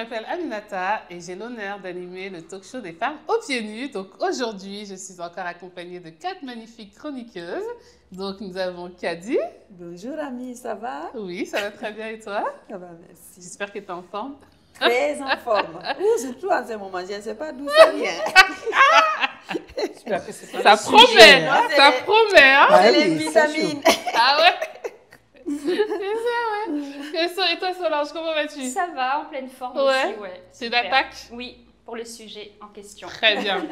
m'appelle Aminata et j'ai l'honneur d'animer le talk show des femmes aux pieds nus. Donc aujourd'hui, je suis encore accompagnée de 4 magnifiques chroniqueuses. Donc nous avons Kadi. Bonjour Ami, ça va? Oui, ça va très bien et toi? Ça va, merci. J'espère que tu es en forme. Très en forme. Ou surtout en ce moment, je ne sais pas d'où ça vient. J'espère que c'est pas Ça le promet, sujet, hein, ça promet. Hein? C'est Ah les oui, c'est vitamines. Ah ouais? C'est ça, ouais. Et toi, Solange, comment vas-tu? Ça va, en pleine forme Ouais. aussi, ouais. C'est Super. d'attaque? Oui, pour le sujet en question. Très bien.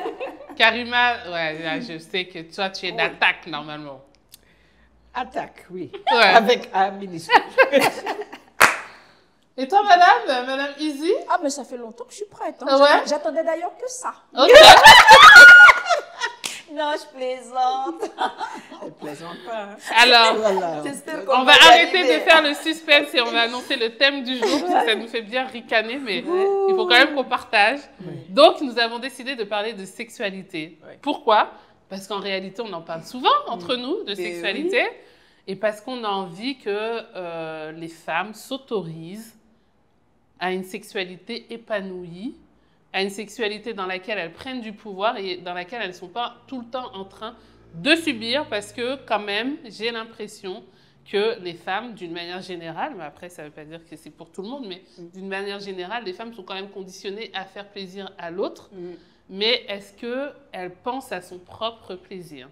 Karima, ouais, là, je sais que toi, tu es d'attaque normalement. Attaque, oui. Ouais. Avec un minuscule. Et toi, Madame Easy? Ah, mais ça fait longtemps que je suis prête. Hein. Ah ouais? J'attendais d'ailleurs que ça. Ok. Non, je plaisante. Ne plaisante pas. Hein. Alors, Voilà. J'espère on qu'on va y arrêter arriver. de faire le suspense et on va annoncer le thème du jour parce que ça nous fait bien ricaner, mais il faut quand même qu'on partage. Donc, nous avons décidé de parler de sexualité. Oui. Pourquoi? Parce qu'en réalité, on en parle souvent entre nous de sexualité et parce qu'on a envie que les femmes s'autorisent à une sexualité épanouie, à une sexualité dans laquelle elles prennent du pouvoir et dans laquelle elles ne sont pas tout le temps en train de subir parce que quand même, j'ai l'impression que les femmes, d'une manière générale, mais après ça ne veut pas dire que c'est pour tout le monde, mais d'une manière générale, les femmes sont quand même conditionnées à faire plaisir à l'autre, mais est-ce qu'elles pensent à son propre plaisir?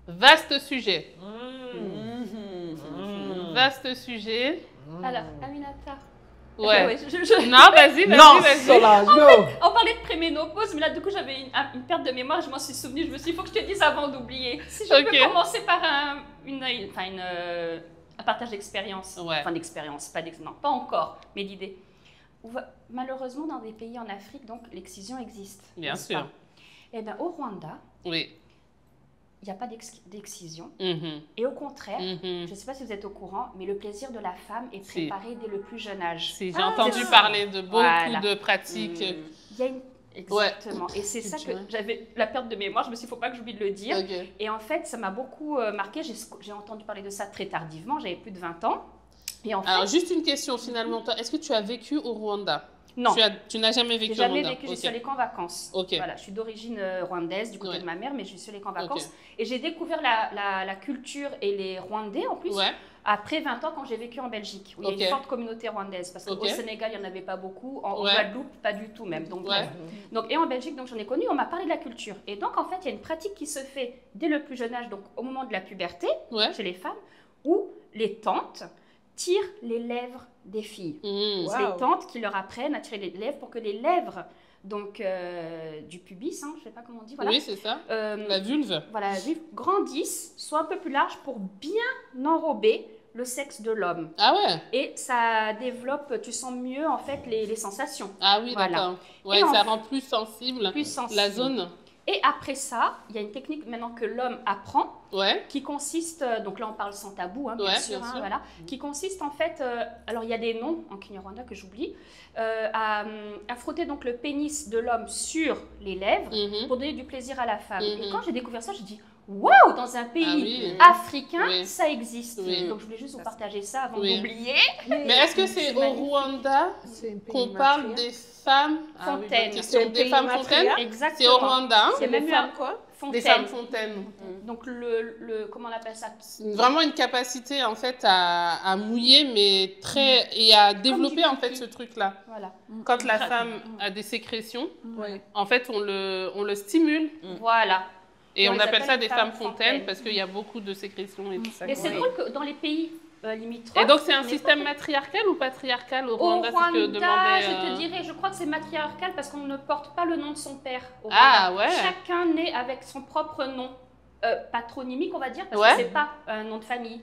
Vaste sujet. Vaste sujet. Alors, Aminata. Ouais. Ouais, Non, vas-y. Non, Solange, no. On parlait de préménopause, mais là, du coup, j'avais une perte de mémoire. Je m'en suis souvenue. Je me suis dit, il faut que je te dise avant d'oublier. Si je Ok. peux commencer par un partage d'expérience. Ouais. Enfin, d'expérience, non, pas encore, mais d'idées. Malheureusement, dans des pays en Afrique, donc, l'excision existe. Bien n'est-ce sûr. pas? Eh bien, au Rwanda, Oui. il n'y a pas d'excision. Mhm. Et au contraire, Mhm. je ne sais pas si vous êtes au courant, mais le plaisir de la femme est Si. préparé dès le plus jeune âge. Si, j'ai entendu c'est ça. parler de beaucoup Voilà. de pratiques. Il y a une... Exactement. Et c'est ça que Culturel. j'avais la perte de mémoire. Je me suis dit, il ne faut pas que j'oublie de le dire. Ok. Et en fait, ça m'a beaucoup marqué. J'ai entendu parler de ça très tardivement. J'avais plus de 20 ans. Et en fait, Alors, juste une question finalement. Toi, est-ce que tu as vécu au Rwanda? non. Tu n'as jamais vécu J'ai au jamais Rwanda? vécu, j'y Ok. suis allée qu'en vacances. Ok. Voilà, je suis d'origine rwandaise du côté Ouais. de ma mère, mais je suis allée qu'en vacances. Ok. Et j'ai découvert la culture et les Rwandais en plus Ouais. après 20 ans quand j'ai vécu en Belgique, où il y a Ok. une forte communauté rwandaise. Parce qu'au Ok. Sénégal, il n'y en avait pas beaucoup, en Ouais. Guadeloupe, pas du tout même. Donc, Ouais. bref. Donc, et en Belgique, donc j'en ai connu, on m'a parlé de la culture. Et donc, en fait, il y a une pratique qui se fait dès le plus jeune âge, donc au moment de la puberté, Ouais. chez les femmes, où les tantes tirent les lèvres des filles. Mhm. C'est les tantes qui leur apprennent à tirer les lèvres pour que les lèvres donc, du pubis, hein, je ne sais pas comment on dit, voilà, Oui, c'est ça. euh, La vulve. voilà, grandissent, soient un peu plus larges pour bien enrober le sexe de l'homme. Ah ouais. Et ça développe, tu sens mieux en fait les sensations. Ah oui, Voilà. d'accord. Ouais, Et ça en- rend plus sensible Plus sensibles. la zone. Et après ça, il y a une technique maintenant que l'homme apprend Ouais. qui consiste, donc là on parle sans tabou, hein, bien Ouais, sûr, bien hein, sûr. voilà, qui consiste en fait, alors il y a des noms en Kinyarwanda que j'oublie, à frotter donc le pénis de l'homme sur les lèvres Mhm. pour donner du plaisir à la femme. Et Mhm. quand j'ai découvert ça, je dis waouh, dans un pays oui. africain, Oui. ça existe. Oui. Donc je voulais juste vous partager ça avant Oui. d'oublier. Mais est-ce que c'est au magnifique. Rwanda C'est un pays qu'on parle matriarcal. des femmes? Ah oui, bonne Fontaines. question. C'est un Des pays femmes matriarcal. fontaines? Exactement. C'est au Rwanda, hein? C'est même Les eu un- femmes quoi? Des Fontaine. femmes fontaines. Donc comment on appelle ça? Vraiment une capacité en fait à mouiller, mais très et à développer du en fait pipi. ce truc-là. Voilà. Quand la femme a des sécrétions, Ouais. en fait on le stimule Voilà. et On on les appelle appelle ça les des femmes femmes fontaines fontaines. parce qu'il y a beaucoup de sécrétions et tout ça. Et c'est Ouais. drôle que dans les pays limitrophes. Et donc c'est un on est système pas- matriarcal ou patriarcal au Au Rwanda? C'est ce que Rwanda, demandait. je te dirais, je crois que c'est matriarcal parce qu'on ne porte pas le nom de son père. Au Ah, Rwanda. ouais. Chacun naît avec son propre nom. Patronymique, on va dire, parce Ouais. que c'est pas un nom de famille.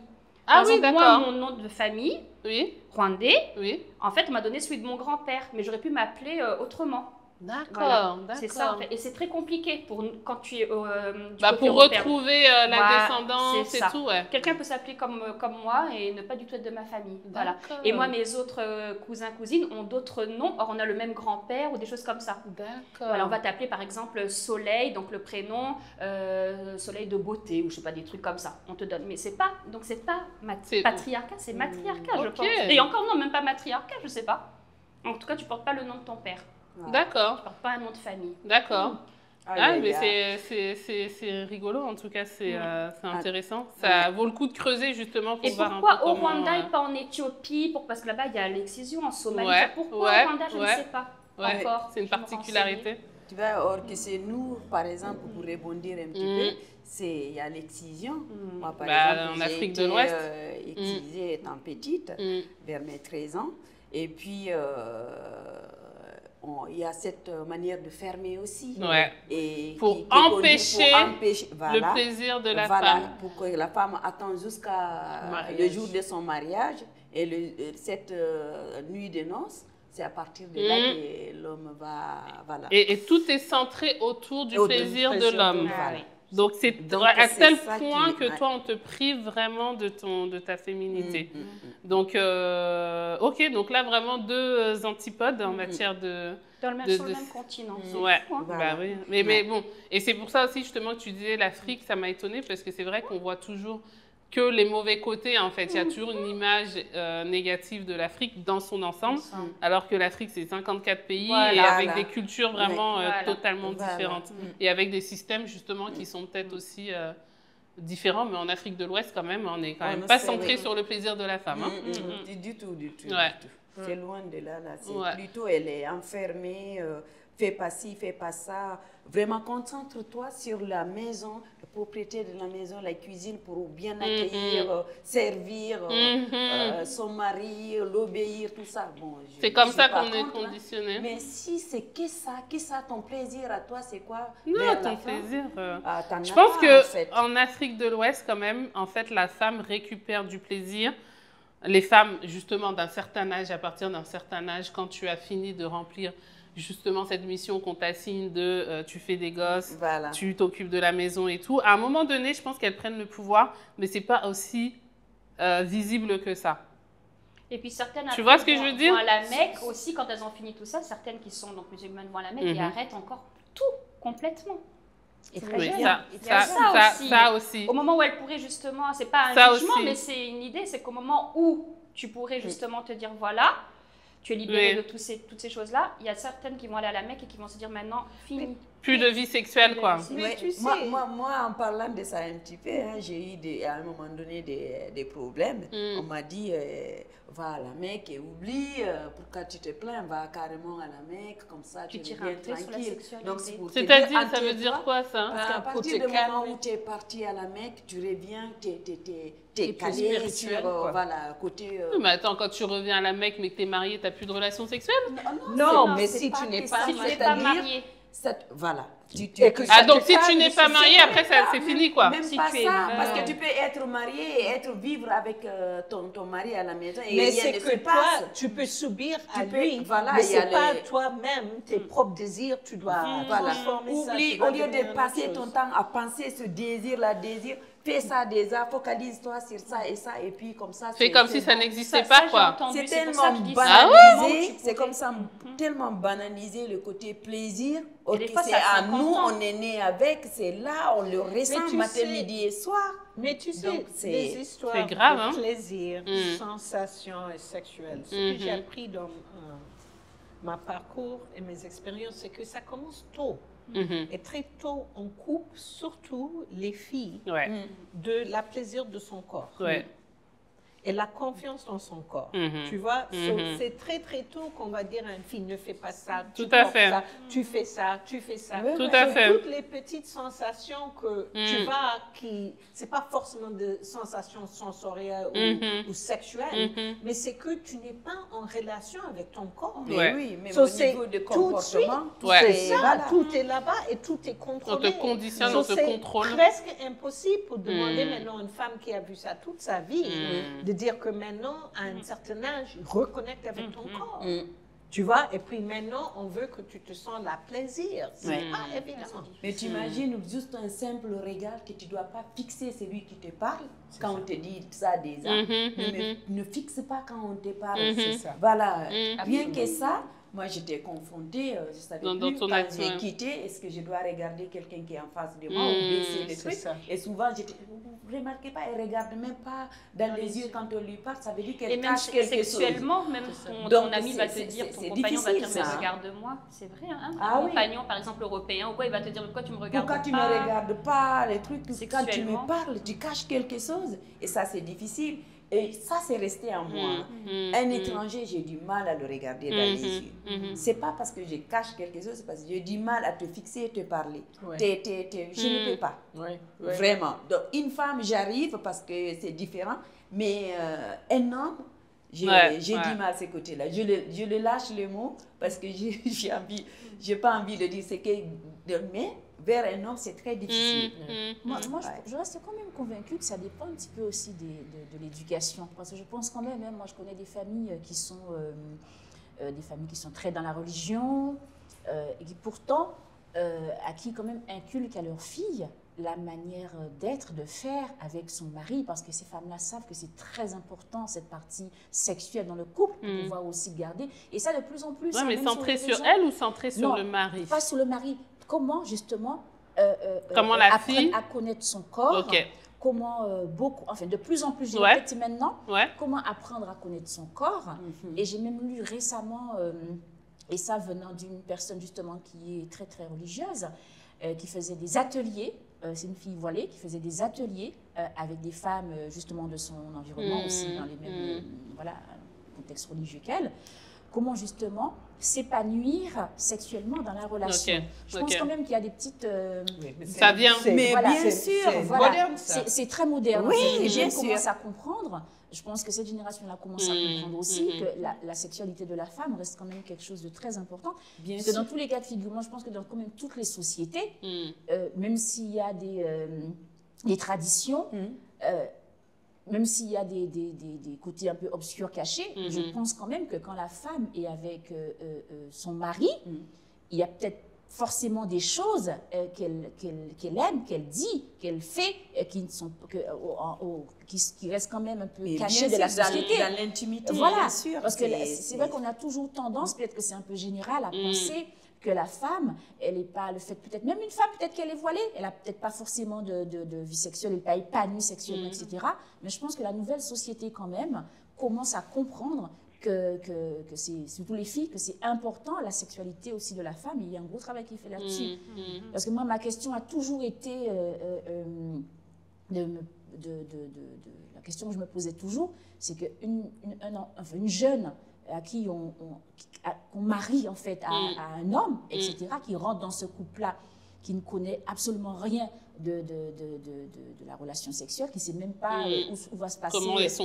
Ah Par oui, exemple, moi, d'accord. mon nom de famille, Oui, rwandais, oui. en fait, on m'a donné celui de mon grand-père, mais j'aurais pu m'appeler autrement. D'accord, Voilà. d'accord. C'est ça, en fait. Et c'est très compliqué quand tu es du Bah, côté pour européen. retrouver la Voilà, descendance c'est et ça. tout, ouais. Quelqu'un peut s'appeler comme moi et ne pas du tout être de ma famille. Voilà. D'accord. Et moi, mes autres cousins, cousines ont d'autres noms. Or, on a le même grand-père ou des choses comme ça. D'accord. Voilà, on va t'appeler par exemple Soleil, donc le prénom Soleil de beauté ou je sais pas, des trucs comme ça. On te donne. Mais c'est pas, donc c'est pas C'est- patriarcat, c'est matriarcat, je Ok. pense. Et encore non, même pas matriarcat, je sais pas. En tout cas, tu portes pas le nom de ton père. D'accord, Tu portes pas un nom de famille. d'accord. Aïe, Ah, aïe, mais aïe. c'est rigolo, en tout cas, c'est intéressant. Ça vaut le coup de creuser, justement, pour Et voir un pourquoi peu au comment, Rwanda et pas en Éthiopie parce que là-bas, il y a l'excision, en Somalie. Ouais, Pourquoi ouais, au Rwanda, je ouais. ne sais pas Ouais, encore. c'est une Je vais me particularité. Tu vois, or que c'est nous, par exemple, pour rebondir un petit peu, il y a l'excision. Moi, par exemple, en j'ai Afrique été de l'Ouest. excisée étant petite, vers mes 13 ans. Et puis, il y a cette manière de fermer aussi. Ouais. Et Pour qui conduit empêcher voilà, le plaisir de la voilà, femme. pour que la femme attende jusqu'à le jour de son mariage. Et cette nuit de noces, c'est à partir de là que l'homme va... Voilà. Et tout est centré autour du plaisir de l'homme. Voilà. Donc, c'est Donc, à c'est tel ça point qui- que ouais. toi, on te prive vraiment de ta féminité. Donc, ok, donc là, vraiment deux antipodes en matière de... sur le même continent. C'est Ouais, fou, hein. Voilà. bah oui. Mais bon, et c'est pour ça aussi justement que tu disais l'Afrique, ça m'a étonnée parce que c'est vrai qu'on voit toujours que les mauvais côtés en fait. Il y a toujours une image négative de l'Afrique dans son ensemble, alors que l'Afrique c'est 54 pays Voilà. et avec Voilà. des cultures vraiment Voilà. totalement Voilà. différentes et avec des systèmes justement qui sont peut-être aussi différents. Mais en Afrique de l'Ouest quand même, on est quand même non, pas c'est centré vrai. sur le plaisir de la femme. Hein. Du tout. Ouais. Du tout. C'est loin de là. C'est Ouais. plutôt, elle est enfermée, fais pas ci, fais pas ça. Vraiment, concentre-toi sur la maison, la propriété de la maison, la cuisine pour bien accueillir, servir son mari, l'obéir, tout ça. Bon, C'est comme je ça suis pas qu'on est contre, hein. conditionné. Mais si c'est que ça, ton plaisir à toi, c'est quoi? Non, Vers la ton fin? plaisir. Ah, t'en Je as pense pas, que en fait. en Afrique de l'Ouest, quand même, en fait, la femme récupère du plaisir. Les femmes, justement, d'un certain âge, à partir d'un certain âge, quand tu as fini de remplir justement cette mission qu'on t'assigne de tu fais des gosses, Voilà. tu t'occupes de la maison et tout. À un moment donné, je pense qu'elles prennent le pouvoir, mais c'est pas aussi visible que ça. Et puis certaines Tu vois ce que je veux dire? vont à la Mecque aussi, quand elles ont fini tout ça, certaines qui sont donc musulmanes vont à la Mecque et arrêtent encore tout, complètement. Et très Oui, jeune. ça, Il y a ça aussi. Au moment où elles pourraient justement, c'est pas un Ça jugement, aussi. mais c'est une idée, c'est qu'au moment où tu pourrais justement te dire voilà, tu es libéré Oui. de toutes ces choses-là, il y a certaines qui vont aller à la Mecque et qui vont se dire maintenant, fini. Plus de vie sexuelle, quoi. Mais Ouais, tu sais- moi, en parlant de ça un petit peu, hein, j'ai eu à un moment donné des problèmes. On m'a dit, va à la Mecque et oublie, pourquoi tu te plains, va carrément à la Mecque, comme ça Tu tu tires reviens un trait sur la tranquille. sexualité. Donc, c'est pour te C'est-à-dire, dire, ça veut dire enterre-toi, quoi, ça? Parce qu'à Pour partir te du moment calmer. où tu es parti à la Mecque, tu reviens, tu T'es es plus calé spirituel, sur, quoi. voilà, côté... Mais attends, quand tu reviens à la Mecque, mais que t'es mariée, t'as plus de relations sexuelles? Non, c'est- mais c'est si pas tu n'es que pas ça, Si tu n'es marié, pas c'est-à-dire- marié, Voilà. Et que Ah, ça donc te si tu calme, n'es pas c'est marié, ça. après, c'est fini, quoi. Même Si pas tu es ça, veuve. parce que tu peux être marié et vivre avec ton mari à la maison et Mais rien c'est ne se que toi, passe. tu peux subir à Tu peux- lui, voilà, mais il y a c'est pas les- toi-même, tes propres désirs, tu dois Voilà. transformer ça. Oublie, tu dois au lieu devenir de une passer autre ton chose. temps à penser ce désir, fais ça déjà, focalise-toi sur ça et ça, et puis comme ça. Fais c'est- comme c'est si ça bon. n'existait ça, pas, j'ai quoi. entendu, C'est c'est pour ça tellement que je dis ça. banalisé, Tu c'est comme pourrais- ça, tellement banalisé le côté plaisir. Et des Ok, fois, c'est ça a à 50 nous, ans. on est né avec, c'est là, on le ressent tu matin, sais- midi et soir. Mais tu sais, Donc, c'est- les histoires c'est grave, de hein. plaisir, sensations et sexuelles, ce que j'ai appris dans ma parcours et mes expériences, c'est que ça commence tôt. Et très tôt, on coupe surtout les filles Ouais, de la plaisir de son corps. ouais. Et la confiance dans son corps. Mhm. Tu vois, Mhm. c'est très très tôt qu'on va dire à une fille ne fais pas ça, tu Tout à portes fait. ça, tu fais ça, tu fais ça. Oui, Tout oui. à C'est fait. toutes les petites sensations que tu vas, c'est pas forcément des sensations sensorielles ou sexuelles, mais c'est que tu n'es pas en relation avec ton corps. Mais Ouais. oui, mais So, au c'est niveau de tout de suite, comportement, Ouais. c'est c'est- ça, voilà. tout est là-bas et tout est contrôlé. On te conditionne, So, on te c'est contrôle. presque impossible pour demander maintenant à une femme qui a vu ça toute sa vie de dire que maintenant, à un certain âge, reconnecte avec ton corps. Tu vois, et puis maintenant, on veut que tu te sens la plaisir. C'est Ouais. pas évident. Mais tu imagines juste un simple regard que tu ne dois pas fixer celui qui te parle quand on te dit ça déjà. Ne fixe pas quand on te parle. C'est ça. Voilà. Bien que ça, Moi, j'étais confrontée, je savais Dans plus ton quand action, j'ai hein. quitté, est-ce que je dois regarder quelqu'un qui est en face de moi ou baisser les c'est trucs. ça. Et souvent, vous remarquez pas, elle regarde même pas dans les yeux quand on lui parle, ça veut dire Et qu'elle même cache quelque chose. sexuellement, même Donc, ton ami va te c'est- dire, c'est- ton c'est compagnon va te dire, difficile, mais ça, hein. regarde-moi. C'est vrai, hein? Ah Un oui. compagnon, par exemple, européen, ou quoi, il va te dire, pourquoi tu me regardes Pourquoi tu pas? me regardes pas, les trucs, quand tu Sexuellement. me parles, tu caches quelque chose. Et ça, c'est difficile. Et ça, c'est resté en moi. Un étranger, j'ai du mal à le regarder dans les yeux. C'est pas parce que je cache quelque chose, c'est parce que j'ai du mal à te fixer et te parler. Ouais. Je ne peux pas. Ouais. Vraiment. Donc, une femme, j'arrive parce que c'est différent. Mais un homme, j'ai du mal à ce côté-là. Je le lâche le mot parce que j'ai pas envie de dire ce que... Mais vers un homme, c'est très difficile. Moi, je reste quand même convaincue que ça dépend un petit peu aussi de l'éducation. Parce que je pense quand même, moi je connais des familles qui sont très dans la religion et qui pourtant, à qui quand même inculquent à leurs filles la manière d'être, de faire avec son mari, parce que ces femmes-là savent que c'est très important, cette partie sexuelle dans le couple, pour pouvoir aussi garder. Et ça, de plus en plus... Ouais, mais même centré les sur réseaux. elle ou centré sur Non, le mari? Pas sur le mari. Comment, justement, Comment la fille apprendre à connaître son corps, Ok. comment de plus en plus, je Ouais. répète maintenant, Ouais. comment apprendre à connaître son corps. Et j'ai même lu récemment, et ça venant d'une personne justement qui est très très religieuse, qui faisait des ateliers, c'est une fille voilée, qui faisait des ateliers avec des femmes justement de son environnement aussi, dans les mêmes contextes religieux qu'elle. Comment justement s'épanouir sexuellement dans la relation. Ok, Je pense ok. quand même qu'il y a des petites... Ça vient. Mais voilà, bien sûr, voilà, moderne, ça. c'est très moderne. Oui, Les bien jeunes sûr. commencent à comprendre. Je pense que cette génération-là commence à comprendre aussi que la sexualité de la femme reste quand même quelque chose de très important. Bien Parce que sûr. dans tous les cas de figure, moi je pense que dans quand même toutes les sociétés, même s'il y a des traditions, même s'il y a des côtés un peu obscurs cachés, je pense quand même que quand la femme est avec son mari, il y a peut-être forcément des choses qu'elle aime, qu'elle dit, qu'elle fait, qui restent quand même un peu Mais cachées bien de la sûr, société. dans l'intimité, Voilà, bien sûr. parce que c'est vrai qu'on a toujours tendance, peut-être que c'est un peu général, à penser que la femme, elle n'est pas le fait, peut-être même une femme, peut-être qu'elle est voilée, elle n'a peut-être pas forcément de vie sexuelle, elle n'est pas épanouie sexuellement, etc. Mais je pense que la nouvelle société, quand même, commence à comprendre que c'est, surtout les filles, que c'est important, la sexualité aussi de la femme, et il y a un gros travail qui est fait là-dessus. Parce que moi, ma question a toujours été, la question que je me posais toujours, c'est qu'une jeune à qui qu'on marie en fait à un homme, etc., qui rentre dans ce couple-là, qui ne connaît absolument rien de la relation sexuelle, qui ne sait même pas où va se passer,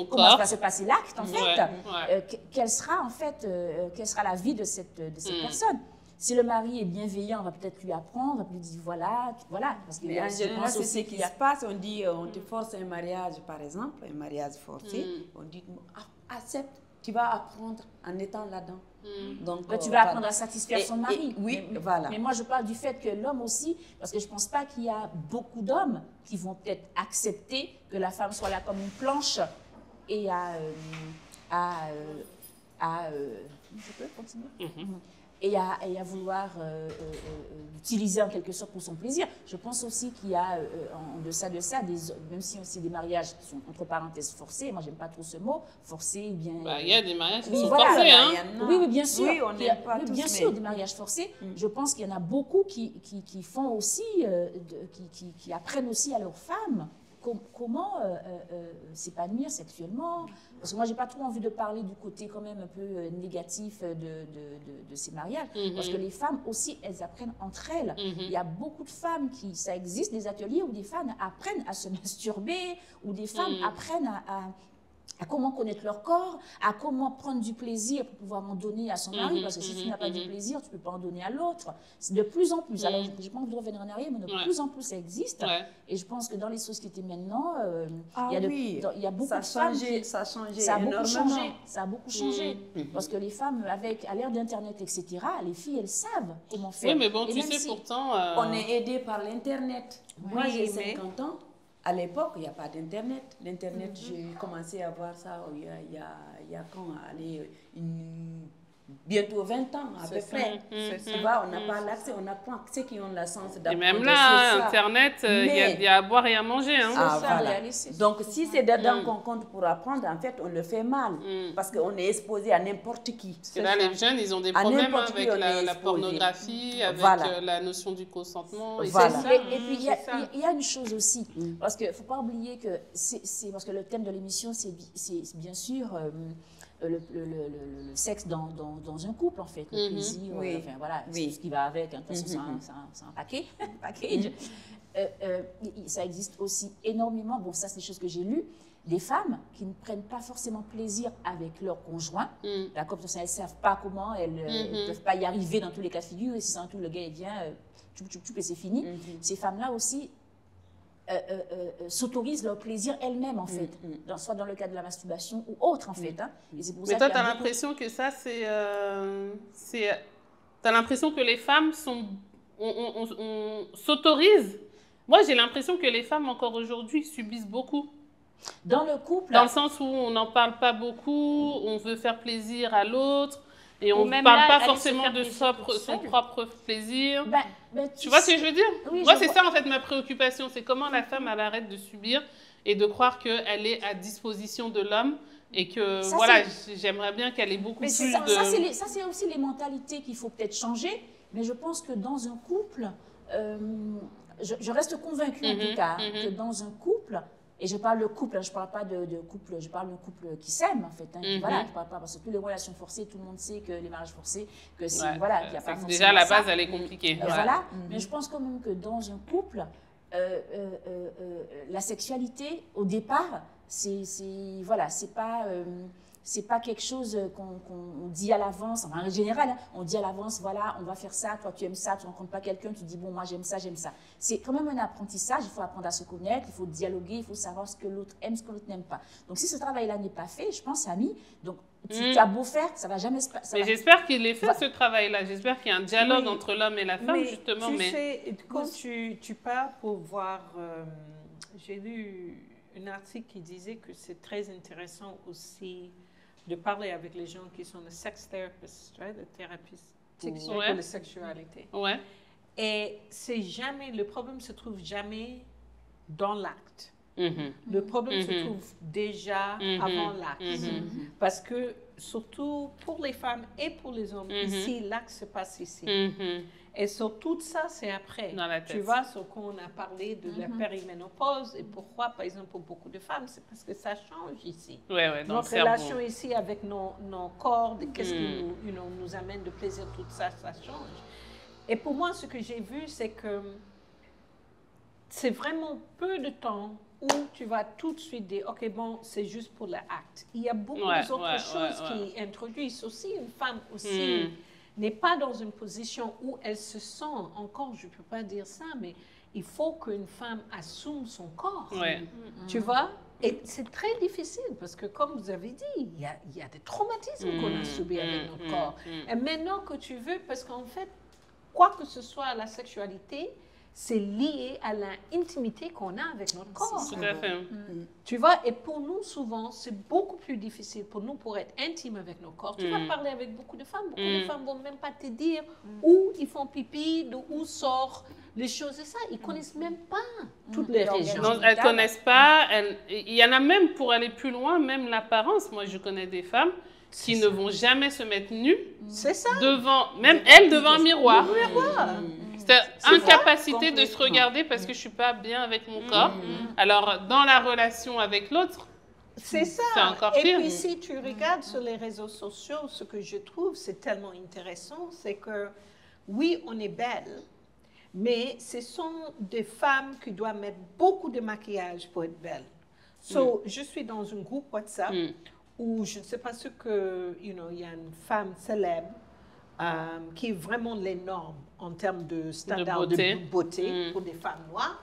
comment va se passer l'acte, en fait, quelle sera en fait, quelle sera la vie de cette personne. Si le mari est bienveillant, on va peut-être lui apprendre, on va lui dire voilà. Parce que mais en général, c'est ce qui se passe. On dit, on te force un mariage, par exemple, un mariage forcé. On dit, accepte, tu vas apprendre en étant là-dedans. Donc, tu vas apprendre à satisfaire son mari. Oui, voilà. Mais moi, je parle du fait que l'homme aussi, parce que je ne pense pas qu'il y a beaucoup d'hommes qui vont peut-être accepter que la femme soit là comme une planche et je peux continuer et à vouloir l'utiliser en quelque sorte pour son plaisir. Je pense aussi qu'il y a en deçà de ça, même si c'est des mariages qui sont entre parenthèses forcés, moi j'aime pas trop ce mot, forcé ou bien... Il y a des mariages qui oui, sont voilà, forcés, hein. Oui, bien sûr. Oui, on n'aime pas tous, bien sûr, des mariages forcés. Je pense qu'il y en a beaucoup qui font aussi, qui apprennent aussi à leurs femmes comment s'épanouir sexuellement. Parce que moi, je n'ai pas trop envie de parler du côté quand même un peu négatif de ces mariages. Parce que les femmes aussi, elles apprennent entre elles. Il y a beaucoup de femmes ça existe, des ateliers où des femmes apprennent à se masturber, où des femmes apprennent à comment connaître leur corps, à comment prendre du plaisir pour pouvoir en donner à son mari, parce que si tu n'as pas du plaisir, tu ne peux pas en donner à l'autre. C'est de plus en plus. Alors, je n'ai pas envie de revenir en arrière, mais de plus en plus, ça existe. Et je pense que dans les sociétés maintenant, il y a beaucoup de femmes ça a changé ça a énormément. beaucoup changé. Parce que les femmes, à l'ère d'Internet, etc., les filles, elles savent comment faire. Oui, mais bon, Et tu même sais, si- pourtant... On est aidé par l'Internet. Moi, j'ai 50 ans. À l'époque, il n'y a pas d'Internet. L'Internet, j'ai commencé à voir ça il y a quand allez, bientôt 20 ans à peu près. Tu vois, on n'a pas l'accès, on apprend ceux qui ont la chance d'apprendre. Et même là, Internet, il y a à boire et à manger. Hein. Voilà. Donc, si c'est dedans qu'on compte pour apprendre, en fait, on le fait mal. Parce qu'on est exposé à n'importe qui. C'est là, les jeunes, ils ont des problèmes avec la pornographie, avec la notion du consentement. Voilà. Et puis, il y a une chose aussi, parce qu'il ne faut pas oublier que parce que le thème de l'émission, c'est bien sûr le sexe dans un couple, en fait, le plaisir, enfin, voilà, c'est ce qui va avec, hein, de toute façon, c'est un package. Ça existe aussi énormément, bon, ça c'est des choses que j'ai lues, des femmes qui ne prennent pas forcément plaisir avec leur conjoint, d'accord, parce qu'elles ne savent pas comment, elles ne peuvent pas y arriver dans tous les cas de figure, et si c'est un tout, le gars il vient, et c'est fini. Ces femmes-là aussi s'autorisent leur plaisir elles-mêmes, en fait, soit dans le cas de la masturbation ou autre, en fait. Hein. Et c'est pour Mais toi, tu as l'impression que ça, tu as l'impression que les femmes on s'autorise. Moi, j'ai l'impression que les femmes, encore aujourd'hui, subissent beaucoup. Dans le couple. Dans le sens où on n'en parle pas beaucoup, on veut faire plaisir à l'autre. Et on ne parle pas forcément de son propre plaisir. Tu vois ce que je veux dire? Oui, moi, c'est ça, en fait, ma préoccupation. C'est comment la femme, elle arrête de subir et de croire qu'elle est à disposition de l'homme. Et que, ça, voilà, j'aimerais bien qu'elle ait beaucoup plus de... Ça, c'est aussi les mentalités qu'il faut peut-être changer. Mais je pense que dans un couple, je reste convaincue, en tout cas, que dans un couple... Et je parle de couple, je ne parle pas de couple, je parle d'un couple qui s'aime, en fait. Hein, voilà, je parle pas, parce que toutes les relations forcées, tout le monde sait que les mariages forcés, que c'est, voilà, qu'il n'y a pas forcément déjà, la base, elle est compliquée. Voilà. Mais je pense quand même que dans un couple, la sexualité, au départ, voilà, c'est pas quelque chose qu'on dit à l'avance, enfin, en général, hein, on dit à l'avance, voilà, on va faire ça, toi tu aimes ça, tu ne rencontres pas quelqu'un, tu dis, bon, moi j'aime ça, j'aime ça. C'est quand même un apprentissage, il faut apprendre à se connaître, il faut dialoguer, il faut savoir ce que l'autre aime, ce que l'autre n'aime pas. Donc si ce travail-là n'est pas fait, je pense, Ami, donc tu as beau faire, ça ne va jamais se passer. Mais j'espère qu'il est fait, ce travail-là, j'espère qu'il y a un dialogue entre l'homme et la femme, justement. Tu sais, quand tu pars pour voir, j'ai lu un article qui disait que c'est très intéressant aussi de parler avec les gens qui sont les sex therapists, right? Les thérapeutes pour la sexualité. Ouais. Et c'est jamais, le problème se trouve jamais dans l'acte. Le problème se trouve déjà avant l'acte. Parce que, surtout pour les femmes et pour les hommes, ici, l'acte se passe ici. Et sur tout ça, c'est après. Tu vois, sur quoi on a parlé de la périménopause et pourquoi, par exemple, pour beaucoup de femmes, c'est parce que ça change ici. Notre relation ici avec nos corps, qu'est-ce qui nous amène de plaisir, tout ça, ça change. Et pour moi, ce que j'ai vu, c'est que c'est vraiment peu de temps où tu vas tout de suite dire, OK, bon, c'est juste pour l'acte. Il y a beaucoup d'autres choses qui introduisent aussi. Une femme aussi n'est pas dans une position où elle se sent, encore, je ne peux pas dire ça, mais il faut qu'une femme assume son corps. Tu vois? Et c'est très difficile parce que, comme vous avez dit, il y a des traumatismes qu'on a subis avec notre corps. Et maintenant que tu veux, parce qu'en fait, quoi que ce soit la sexualité, c'est lié à l'intimité qu'on a avec notre corps. Tout à fait. Tu vois, et pour nous, souvent, c'est beaucoup plus difficile pour nous pour être intime avec nos corps. Tu vas parler avec beaucoup de femmes. Beaucoup de femmes ne vont même pas te dire où ils font pipi, d'où sortent les choses et ça. Ils ne connaissent même pas toutes les régions. Non, elles ne connaissent pas. Il y en a même, pour aller plus loin, même l'apparence. Moi, je connais des femmes qui ne vont jamais se mettre nues. C'est ça. Même elles, devant un miroir. C'est incapacité de se regarder parce que je ne suis pas bien avec mon corps. Alors, dans la relation avec l'autre, c'est ça. C'est encore pire. Et puis, si tu regardes sur les réseaux sociaux, ce que je trouve, c'est tellement intéressant, c'est que, oui, on est belle, mais ce sont des femmes qui doivent mettre beaucoup de maquillage pour être belles. Je suis dans un groupe WhatsApp où je ne sais pas ce que, il y a une femme célèbre qui est vraiment les normes en termes de standards de beauté pour des femmes noires.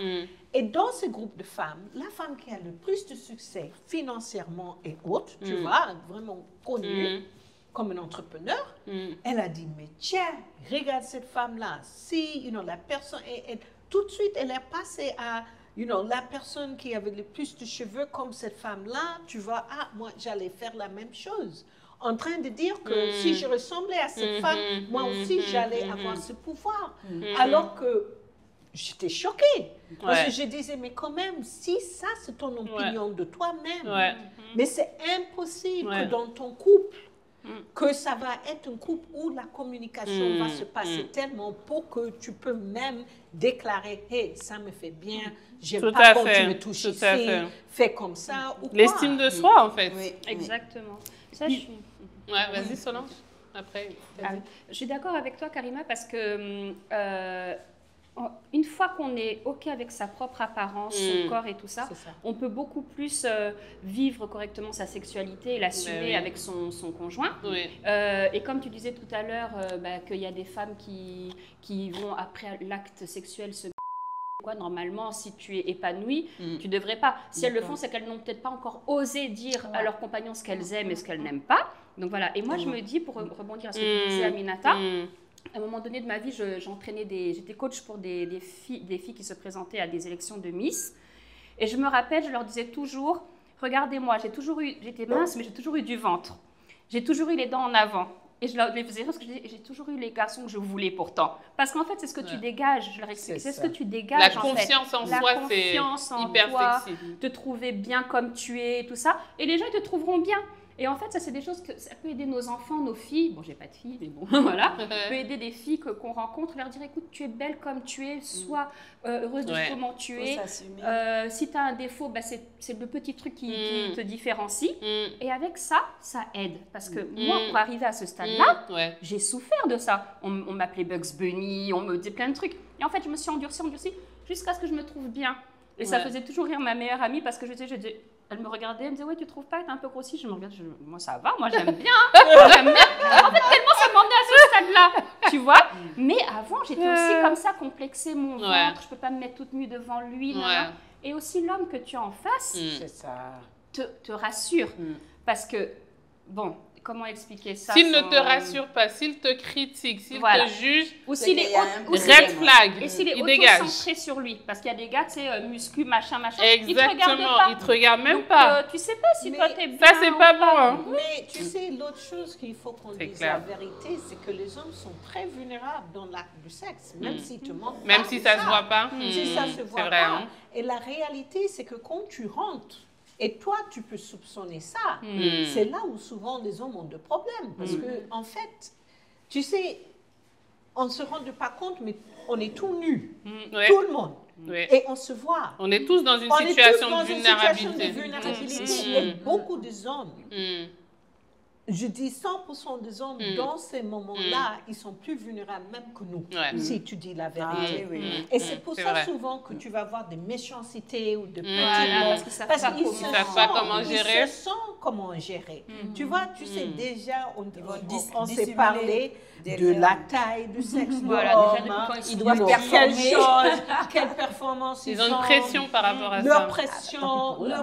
Et dans ce groupe de femmes, la femme qui a le plus de succès financièrement et autres, tu vois, vraiment connue comme un entrepreneur, elle a dit, mais tiens, regarde cette femme-là. Si, la personne, tout de suite, elle est passée à, la personne qui avait le plus de cheveux comme cette femme-là, tu vois, moi, j'allais faire la même chose. en train de dire que si je ressemblais à cette femme, moi aussi, j'allais avoir ce pouvoir. Alors que j'étais choquée. Parce que je disais, mais quand même, si ça, c'est ton opinion de toi-même, mais c'est impossible que dans ton couple, que ça va être un couple où la communication va se passer tellement pour que tu peux même déclarer, hey, ça me fait bien, j'aime pas quand tu me touches ici, fais comme ça ou quoi. L'estime de soi, en fait. Oui. Exactement. Ça, je suis... Ouais, vas-y, Solange. Après. Je suis d'accord avec toi, Karima, parce que une fois qu'on est OK avec sa propre apparence, son corps et tout ça, on peut beaucoup plus vivre correctement sa sexualité et l'assumer avec son conjoint. Et comme tu disais tout à l'heure, qu'il y a des femmes qui vont, après l'acte sexuel, se... Normalement, si tu es épanouie, tu ne devrais pas. Si elles le font, c'est qu'elles n'ont peut-être pas encore osé dire à leur compagnon ce qu'elles aiment et ce qu'elles n'aiment pas. Donc voilà. Et moi, je me dis, pour rebondir à ce que tu disais, Aminata, à un moment donné de ma vie, j'étais coach pour des filles qui se présentaient à des élections de Miss. Et je me rappelle, je leur disais toujours, regardez-moi, j'étais mince, mais j'ai toujours eu du ventre. J'ai toujours eu les dents en avant. Et je leur faisais parce que j'ai toujours eu les garçons que je voulais pourtant. Parce qu'en fait, c'est ce que tu dégages. Je leur explique, c'est ce que tu dégages. La confiance en soi, c'est hyper sexy. Te trouver bien comme tu es, tout ça. Et les gens, ils te trouveront bien. Et en fait, ça, c'est des choses que ça peut aider nos enfants, nos filles. Bon, j'ai pas de filles, mais bon, voilà. Ça peut aider des filles qu'on rencontre, leur dire, écoute, tu es belle comme tu es, sois heureuse de comment tu es. Si tu as un défaut, c'est le petit truc qui te différencie. Et avec ça, ça aide. Parce que moi, pour arriver à ce stade-là, j'ai souffert de ça. On m'appelait Bugs Bunny, on me disait plein de trucs. Et en fait, je me suis endurcie, jusqu'à ce que je me trouve bien. Et ça faisait toujours rire ma meilleure amie parce que elle me regardait, elle me disait, ouais, tu trouves pas, t'es un peu grossie. Je me regarde, moi ça va, moi j'aime bien. J'aime bien. En fait, tellement ça m'emmenait à ce stade-là, tu vois. Mais avant, j'étais aussi comme ça, complexée, mon ventre, je peux pas me mettre toute nue devant lui. Et aussi l'homme que tu as en face te rassure. Parce que, bon, comment expliquer ça? S'il ne te rassure pas, s'il te critique, s'il te juge, ou s'il est red flag, et s'il est il dégage. Auto-centré sur lui, parce qu'il y a des gars, tu sais, muscu, machin, Exactement, il te regarde même pas. Tu sais pas si toi t'es bien. Ça, c'est pas bon. Hein. Mais tu sais, l'autre chose qu'il faut qu'on dise la vérité, c'est que les hommes sont très vulnérables dans l'acte du sexe, même s'ils te mentent pas. Même si ça se voit pas. Si ça se voit vrai, pas. hein. Et la réalité, c'est que quand tu rentres, et toi, tu peux soupçonner ça. C'est là où souvent les hommes ont des problèmes. Parce que, en fait, tu sais, on ne se rend pas compte, mais on est tout nus. Tout le monde. Et on se voit. On est tous dans une situation de vulnérabilité. Et beaucoup des hommes, je dis 100% des hommes, dans ces moments-là, ils sont plus vulnérables même que nous, si tu dis la vérité. Et c'est pour ça souvent que tu vas avoir des méchancetés ou des petits mots. Parce qu'ils savent pas comment gérer. Ils se sentent comment gérer. Tu vois, tu sais, déjà, on s'est parlé de la taille du sexe de l'homme. Ils doivent performer. Quelle performance ils ont une pression par rapport à ça. Leur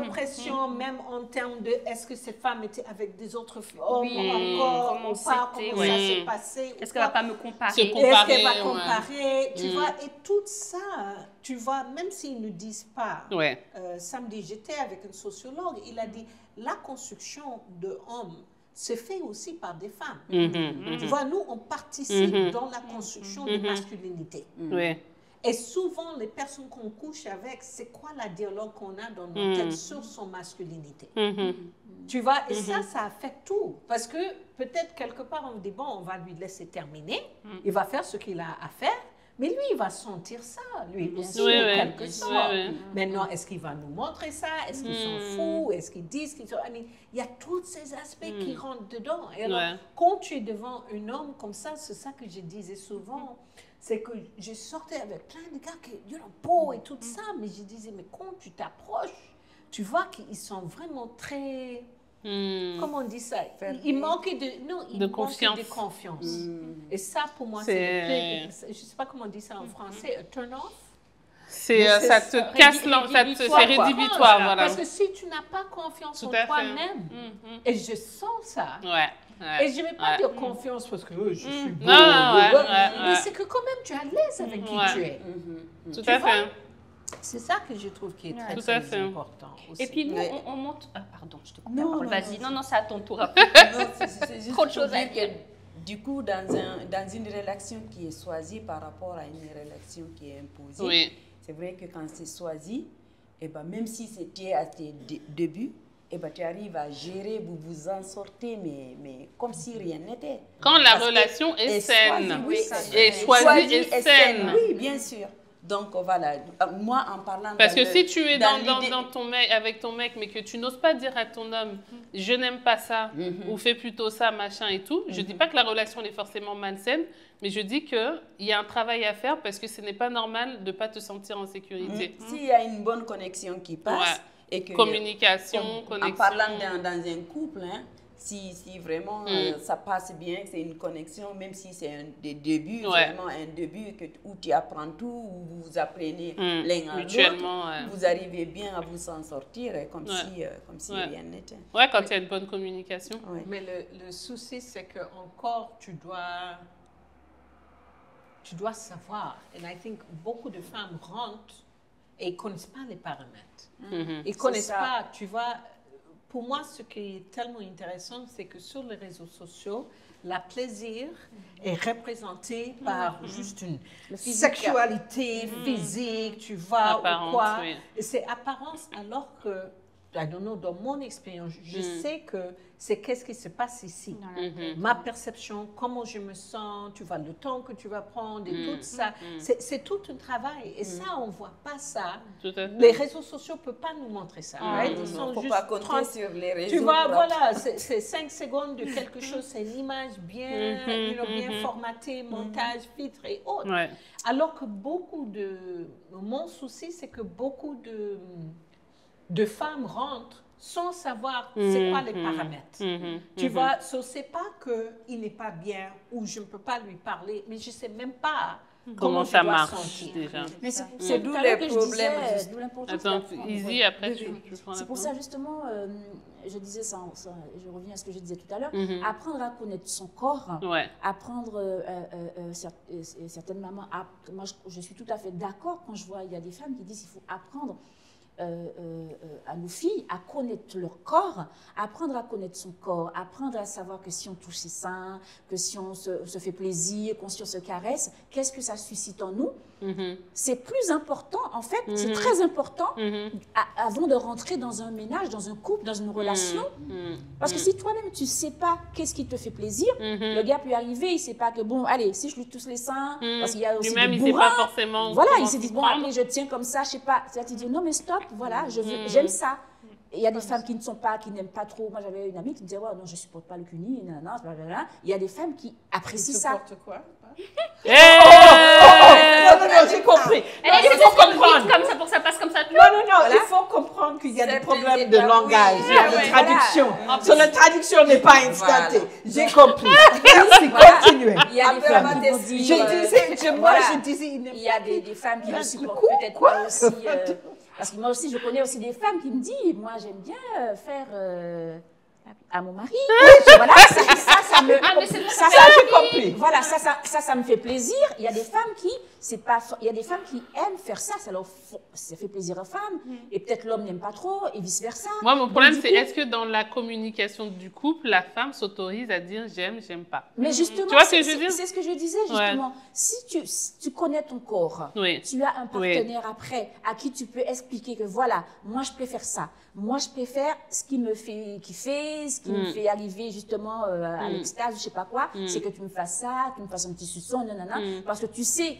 pression, même en termes de est-ce que cette femme était avec des autres hommes encore, comment ça s'est passé. Est-ce qu'elle va pas me comparer? Est-ce qu'elle va comparer? Tu vois, et tout ça, tu vois, même s'ils ne disent pas. Samedi, j'étais avec un sociologue, il a dit la construction de hommes se fait aussi par des femmes. Tu vois, nous, on participe dans la construction de masculinité. Et souvent, les personnes qu'on couche avec, c'est quoi la dialogue qu'on a dans nos têtes sur son masculinité? Tu vois, et ça affecte tout. Parce que peut-être quelque part, on dit, bon, on va lui laisser terminer, il va faire ce qu'il a à faire, mais lui, il va sentir ça, lui aussi, quelque sorte. Maintenant, est-ce qu'il va nous montrer ça? Est-ce qu'ils s'en foutent? Est-ce qu'ils disent qu'ils sont... il y a tous ces aspects qui rentrent dedans. Et alors, quand tu es devant un homme comme ça, c'est ça que je disais souvent, c'est que je sortais avec plein de gars qui sont beaux et tout ça, mais je disais, mais quand tu t'approches, tu vois qu'ils sont vraiment très... Comment on dit ça? Il manquait de confiance. Et ça, pour moi, c'est... Je ne sais pas comment on dit ça en français, un turn-off. Ça te casse, c'est rédhibitoire. Voilà. Parce que si tu n'as pas confiance en toi-même, et je sens ça, et je ne vais pas dire confiance parce que je suis beau, mais c'est que quand même tu es à l'aise avec qui tu es. Tout à fait. C'est ça que je trouve qui est très, Tout à très fait. important aussi. Et puis nous, Ouais. on monte... Ah, pardon, je te coupe Non, la parole. non, Vas-y, non. non, c'est à ton tour après. Non, c'est juste Trop de pour choses à dire dire. que, du coup, dans une relation qui est choisie par rapport à une relation qui est imposée, Oui. c'est vrai que quand c'est choisi, eh ben, même si c'était à tes débuts, eh ben, tu arrives à gérer, vous vous en sortez, mais comme si rien n'était. Quand la Parce que relation est saine. oui, Et choisie et saine. Oui, bien sûr. Donc voilà, moi en parlant Parce que le- si tu es dans l'idée- ton mec, avec ton mec, mais que tu n'oses pas dire à ton homme, je n'aime pas ça, ou fais plutôt ça, machin et tout, je dis pas que la relation est forcément malsaine, mais je dis qu'il y a un travail à faire parce que ce n'est pas normal de ne pas te sentir en sécurité. S'il y a une bonne connexion qui passe, Ouais. et que Communication, en connexion. parlant dans un couple, hein, si vraiment ça passe bien, c'est une connexion, même si c'est un des débuts, vraiment un début où tu apprends tout, où vous apprenez l'un à mutuellement, l'autre, vous arrivez bien à vous en sortir comme si rien n'était. Ouais, quand il y a une bonne communication. Ouais. Mais le souci, c'est que encore tu dois savoir. And I think beaucoup de femmes rentrent et ils ne connaissent pas les paramètres. Ils ne connaissent pas, tu vois. Pour moi, ce qui est tellement intéressant, c'est que sur les réseaux sociaux, la plaisir est représenté par juste une sexualité physique, tu vois, Apparente, ou quoi. oui. Et c'est apparence, alors que, I don't know, dans mon expérience, je sais que c'est qu'est-ce qui se passe ici. Ma perception, comment je me sens, tu vois, le temps que tu vas prendre et tout ça. C'est tout un travail. Et ça, on ne voit pas ça. Tout à fait. Les réseaux sociaux ne peuvent pas nous montrer ça. Right? Ils Il sont ne faut juste pas compter 30. sur les réseaux. Tu vois, propres. voilà, c'est 5 secondes de quelque chose, c'est une image bien, bien formatée, montage, filtre et autres. Ouais. Alors que mon souci, c'est que beaucoup de femmes rentrent sans savoir c'est quoi les paramètres. Tu vois, so, c'est pas qu'il n'est pas bien ou je ne peux pas lui parler, mais je ne sais même pas Comment je ça dois marche sentir. déjà. Mais C'est d'où les problèmes. D'où l'importance Attends, d'apprendre, Easy, ouais. après tu prends la C'est pour parole. ça justement, je disais ça, je reviens à ce que je disais tout à l'heure, apprendre à connaître son corps, Ouais. apprendre, certaines mamans, moi je suis tout à fait d'accord quand je vois, il y a des femmes qui disent qu'il faut apprendre à nos filles à connaître leur corps, apprendre à connaître son corps, apprendre à savoir que si on touche ses seins, que si on se fait plaisir, si on se caresse, qu'est-ce que ça suscite en nous. C'est plus important, en fait, c'est très important avant de rentrer dans un ménage, dans un couple, dans une relation. Parce que si toi-même, tu ne sais pas qu'est-ce qui te fait plaisir, le gars peut arriver, il ne sait pas que, bon, allez, si je lui touche les seins, parce qu'il y a aussi Lui-même, des il ne sait bourrins, pas forcément. voilà, comment il s'est dit, s'y bon, prendre. après, je tiens comme ça, je sais pas. Tu vas te dire, non, mais stop, voilà, j'aime ça. Et il y a des femmes qui n'aiment pas trop. Moi, j'avais une amie qui me disait, ouais, non, je ne supporte pas le cuni, non. Il y a des femmes qui apprécient ça. N'importe quoi. Eh J'ai compris. Elle Il faut comprendre. comme ça pour que ça passe comme ça. Non, il faut comprendre qu'il y a des problèmes de langage, il y a des traductions. So, la traduction n'est pas instantanée. J'ai compris. Merci, continuez. Il y a des femmes qui vont dire, Je disais, il y a des femmes qui ne supportent peut-être pas aussi. Parce que moi aussi, je connais aussi des femmes qui me disent, moi, j'aime bien faire à mon mari. Voilà, ça me. Ah, mais c'est pour ça, j'ai compris. Voilà, ça me fait plaisir. Il y a des femmes qui, il y a des femmes qui aiment faire ça, ça fait plaisir aux femmes. Et peut-être l'homme n'aime pas trop, et vice versa. Moi, mon problème, Donc, du c'est coup- est-ce que dans la communication du couple, la femme s'autorise à dire j'aime, j'aime pas. Mais justement, Tu vois ce que je veux dire? c'est ce que je disais justement. Si tu connais ton corps, Oui. tu as un partenaire après à qui tu peux expliquer que voilà, moi je préfère ça. Moi je préfère ce qui me fait kiffer, ce qui me fait arriver justement à l'extase, je sais pas quoi, c'est que tu me fasses ça, tu me fasses un petit suçon, nanana, parce que tu sais,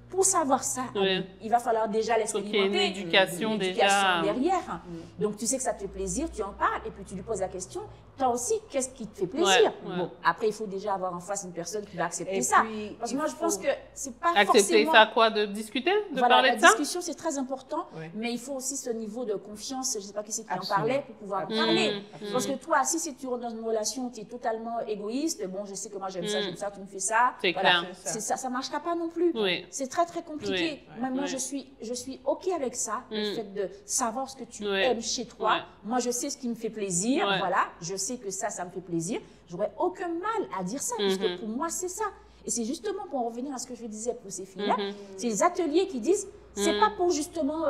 pour savoir ça, Oui. il va falloir déjà Faut qu'il y ait l'expérimenter. une éducation Une déjà. derrière. Donc tu sais que ça te fait plaisir, tu en parles et puis tu lui poses la question, toi aussi, qu'est-ce qui te fait plaisir? Ouais. Bon, après il faut déjà avoir en face une personne qui va accepter Et ça. puis, Parce que il moi je pense faut que c'est pas Accepter forcément... ça, quoi, de discuter, de Voilà, parler la de ça? discussion c'est très important, Oui. mais il faut aussi ce niveau de confiance, je ne sais pas qui c'est qui en Absolument. parlait, pour pouvoir en parler. Parce que toi, si tu rentres dans une relation où tu es totalement égoïste, bon je sais que moi j'aime ça, tu me fais ça, C'est voilà, clair. c'est ça ne marchera pas non plus. Oui. C'est très très compliqué. Oui. Moi Oui. je suis OK avec ça, le fait de savoir ce que tu Oui. aimes chez toi. Oui. Moi je sais ce qui me fait plaisir, Oui. voilà, je sais que ça me fait plaisir. J'aurais aucun mal à dire ça, puisque pour moi c'est ça. Et c'est justement pour en revenir à ce que je disais pour ces filles-là, c'est les ateliers qui disent, c'est pas pour justement,